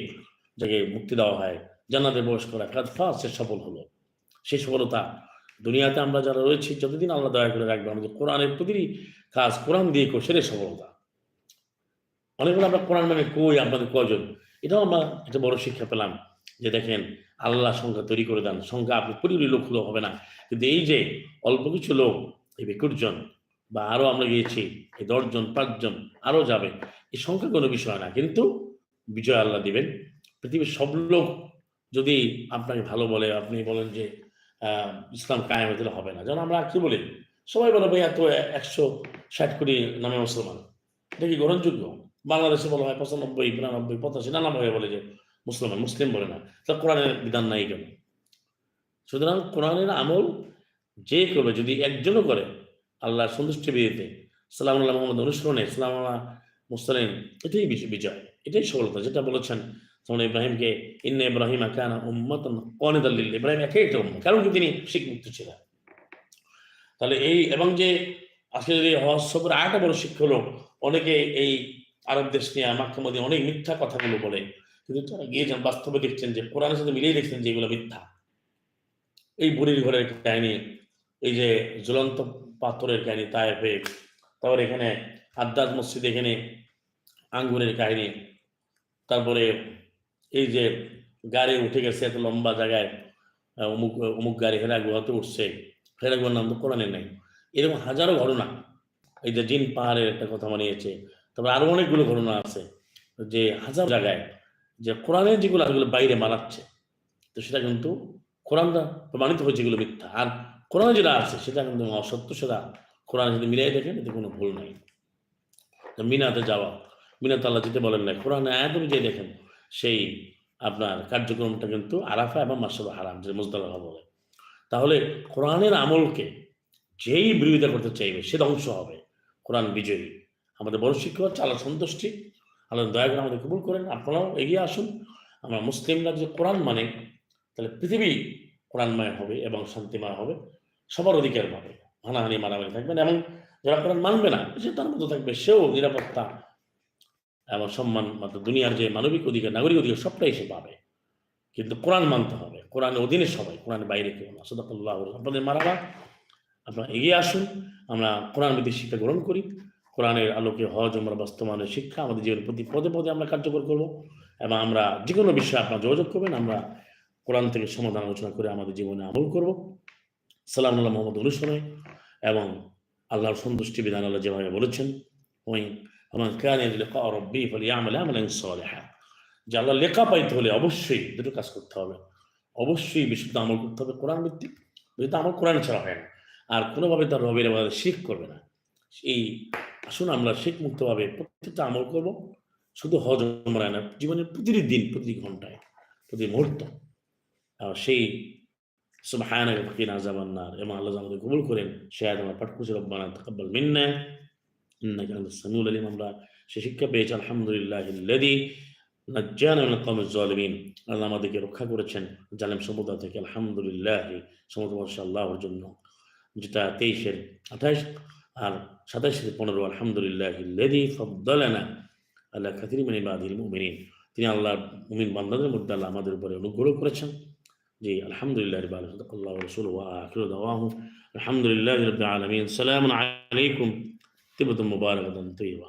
যাকে মুক্তি দেওয়া হয়, জান্নাতে প্রবেশ করা, কাদ ফাজ, সে সফল হলো। সেই সফলতা দুনিয়াতে আমরা যারা রয়েছি, যতদিন আল্লাহ দয়া করে রাখবে, আমাদের কোরআনের প্রতিটি কাজ কোরআন দিয়ে করি, সেটাই সফলতা। অনেকগুলো আমরা কোরআন মানে কই, আপনাদের কয়জন? এটাও আমরা একটা বড় শিক্ষা পেলাম যে দেখেন, আল্লাহ সংখ্যা তৈরি করে দেন, সংখ্যা আপনি কোটি লোক হলেও হবে না, কিন্তু এই যে অল্প কিছু লোক, এই ২১ জন বা আরো আমরা গিয়েছি, এই ১০ জন ৫ জন আরো যাবে, এই সংখ্যা কোনো বিষয় না, কিন্তু বিজয় আল্লাহ দিবেন। পৃথিবীর সব লোক যদি আপনাকে ভালো বলে, আপনি বলেন যে ইসলাম কায়েম হতে হবে না, যেমন আমরা কি বলি, সবাই বলে ভাই এত ১৬০ কোটি নামে মুসলমান, এটা কি গ্রহণযোগ্য? বাংলাদেশে বলা হয় ৯৫, ৯২, ৮৫, ৯৯ বলে যে মুসলমান, মুসলিম বলে না। তা কোরআনের বিধান নাই কেন? সুতরাং কোরআনের আমল যে করবে, যদি একজনও করে আল্লাহর সন্তুষ্টি বিয়েতে, সালাম আল্লাহ মোহাম্মদ অনুসরণে, সালাম আল্লাহ মুসলিম, এটাই বিজয়, এটাই সফলতা। যেটা বলেছেন তখন ইব্রাহিমকে, ইন্না ইব্রাহিমা কানা উম্মাতান কানিতাল লিল্লাহ, ইব্রাহিম একাই একটা উম্মত, কারণ কি তিনি শিখমুক্ত ছিলেন। তাহলে এই এবং যে আজকে যদি হজ সফরে আরেকটা বড় শিক্ষা হলো, অনেকে এই আরব দেশ নিয়ে মক্কা মদিনা অনেক মিথ্যা কথাগুলো বলে, কিন্তু তারা গিয়েছেন বাস্তবে দেখছেন যে কোরআনের সাথে মিলিয়ে দেখছেন যে এগুলো মিথ্যা। এই বুড়ির ঘরের কাহিনী, এই যে ঝুলন্ত পাথরের কাহিনী তায়েফে, তারপরে এখানে হাদ্দাদ মসজিদ, এখানে আঙ্গুরের কাহিনী, তারপরে এই যে গাড়ি উঠে গেছে এত লম্বা জায়গায়, অমুক অমুক গাড়ি হেরা গুহাতে উঠছে, হেরা গুহার নাম তো কোরআনে নাই। এরকম হাজারো ঘটনা, এই যে জিন পাহাড়ের একটা কথা বানিয়েছে, তারপরে আরো অনেকগুলো ঘটনা আছে যে হাজার জায়গায় যে কোরআনের যেগুলো সেগুলো বাইরে মানাচ্ছে, তো সেটা কিন্তু কোরআনটা প্রমাণিত হয়েছে এগুলো মিথ্যা। আর কোরআনে যেটা আছে সেটা কিন্তু অসত্য, সেটা কোরআন যদি মিলাই দেখেন এতে কোনো ভুল নাই। মিনাতে যাওয়া, মিনাতে আল্লাহ যেতে বলেন না, কোরআনে আয়াত অনুযায়ী দেখেন সেই আপনার কার্যক্রমটা কিন্তু আরাফা এবং মাসুল হারাম, যে মুজদালিফা বলে। তাহলে কোরআনের আমলকে যেই বিরোধিতা করতে চাইবে সে ধ্বংস হবে, কোরআন বিজয়ী। আমাদের বড় শিক্ষা হচ্ছে আল্লাহ সন্তুষ্টি, আল্লাহ দয়া করে আমাদের কবুল করেন। আপনারাও এগিয়ে আসুন। আমরা মুসলিমরা যে কোরআন মানে, তাহলে পৃথিবী কোরআনময় হবে এবং শান্তিময় হবে, সবার অধিকার পাবে, হানাহানি মারামারি থাকবেন, এবং যারা কোরআন মানবে না সে তার মতো থাকবে, সেও নিরাপত্তা এবং সম্মান, মাত্র দুনিয়ার যে মানবিক অধিকার, নাগরিক অধিকার সবটাই সে পাবে। কিন্তু কোরআন মানতে হবে, কোরআনের অধীনে সবাই, কোরআনের বাইরে কেউ না। সাদাকাল্লাহু। আপনাদের মারাবা, আপনারা এগিয়ে আসুন, আমরা কোরআন ভিত্তিক শিক্ষা গ্রহণ করি। কোরআনের আলোকে হজ ওমরা বাস্তবায়নের শিক্ষা আমাদের জীবনের প্রতি পদে পদে আমরা কার্যকর করব, এবং আমরা যে কোনো বিষয়ে আপনারা যোগাযোগ করবেন, আমরা কোরআন থেকে সমাধান আলোচনা করে আমাদের জীবনে আমল করব। সালাম আল্লাহ মোহাম্মদ অনুসরণে এবং আল্লাহর সন্তুষ্টি বিধান আল্লাহ যেভাবে বলেছেন, ওই আমার কানে লিকা রাব্বি ফালিয়ামাল আমালান সালিহা, যে আল্লাহ লেখা পাইতে হলে অবশ্যই দুটো কাজ করতে হবে, অবশ্যই বিশুদ্ধ আমল করতে হবে কোরআন ভিত্তিক, যেহেতু আমল কোরআন ছাড়া হয় না, আর কোনোভাবে তার রবের ইবাদত শিরক করবে না। এই আসুন আমরা শিরক মুক্তভাবে প্রত্যেকটা আমল করব, শুধু হজ ওমরা না, জীবনের প্রতিটি দিন, প্রতিটি ঘন্টায়, প্রতি মুহূর্ত সেই সুবহানাকা ফাকিনা আযাবান নার, এবং আল্লাহ আমাদের কবুল করেন। সে আয়াত আমরা পাঠ করছি, রব্বানা তাকাব্বাল মিন্না ইন্নাকা আনতাস সামিউল আলিম। আমরা সে শিক্ষা পেয়েছি, আলহামদুলিল্লাহিল্লাযী নাজ্জানা মিনাল কওমিজ জালিমিন। আল্লাহ আমাদেরকে রক্ষা করেছেন জালেম সম্প্রদায় থেকে, আলহামদুলিল্লাহ। সমস্ত প্রশংসা আল্লাহর জন্য। যেটা ২৩-এর ২৮ আর ২৭-এর ১৫, আলহামদুলিল্লাহিল্লাযী ফাদ্দালানা আলা কাসীরিন মিন ইবাদিল মুমিনিন। তিনি আল্লাহর মুমিন বান্দাদের মধ্যে আল্লাহ আমাদের উপরে অনুগ্রহ করেছেন। জি, আলহামদুলিল্লাহি রাব্বিল আলামিন। সাদাকাল্লাহু ওয়া রাসূলুহু ওয়া আখিরু দাওয়াহুম আলহামদুলিল্লাহি রাব্বিল আলামিন। সালামুন আলাইকুম, তিবতুম মুবারাকাতান তাইয়্যিবা।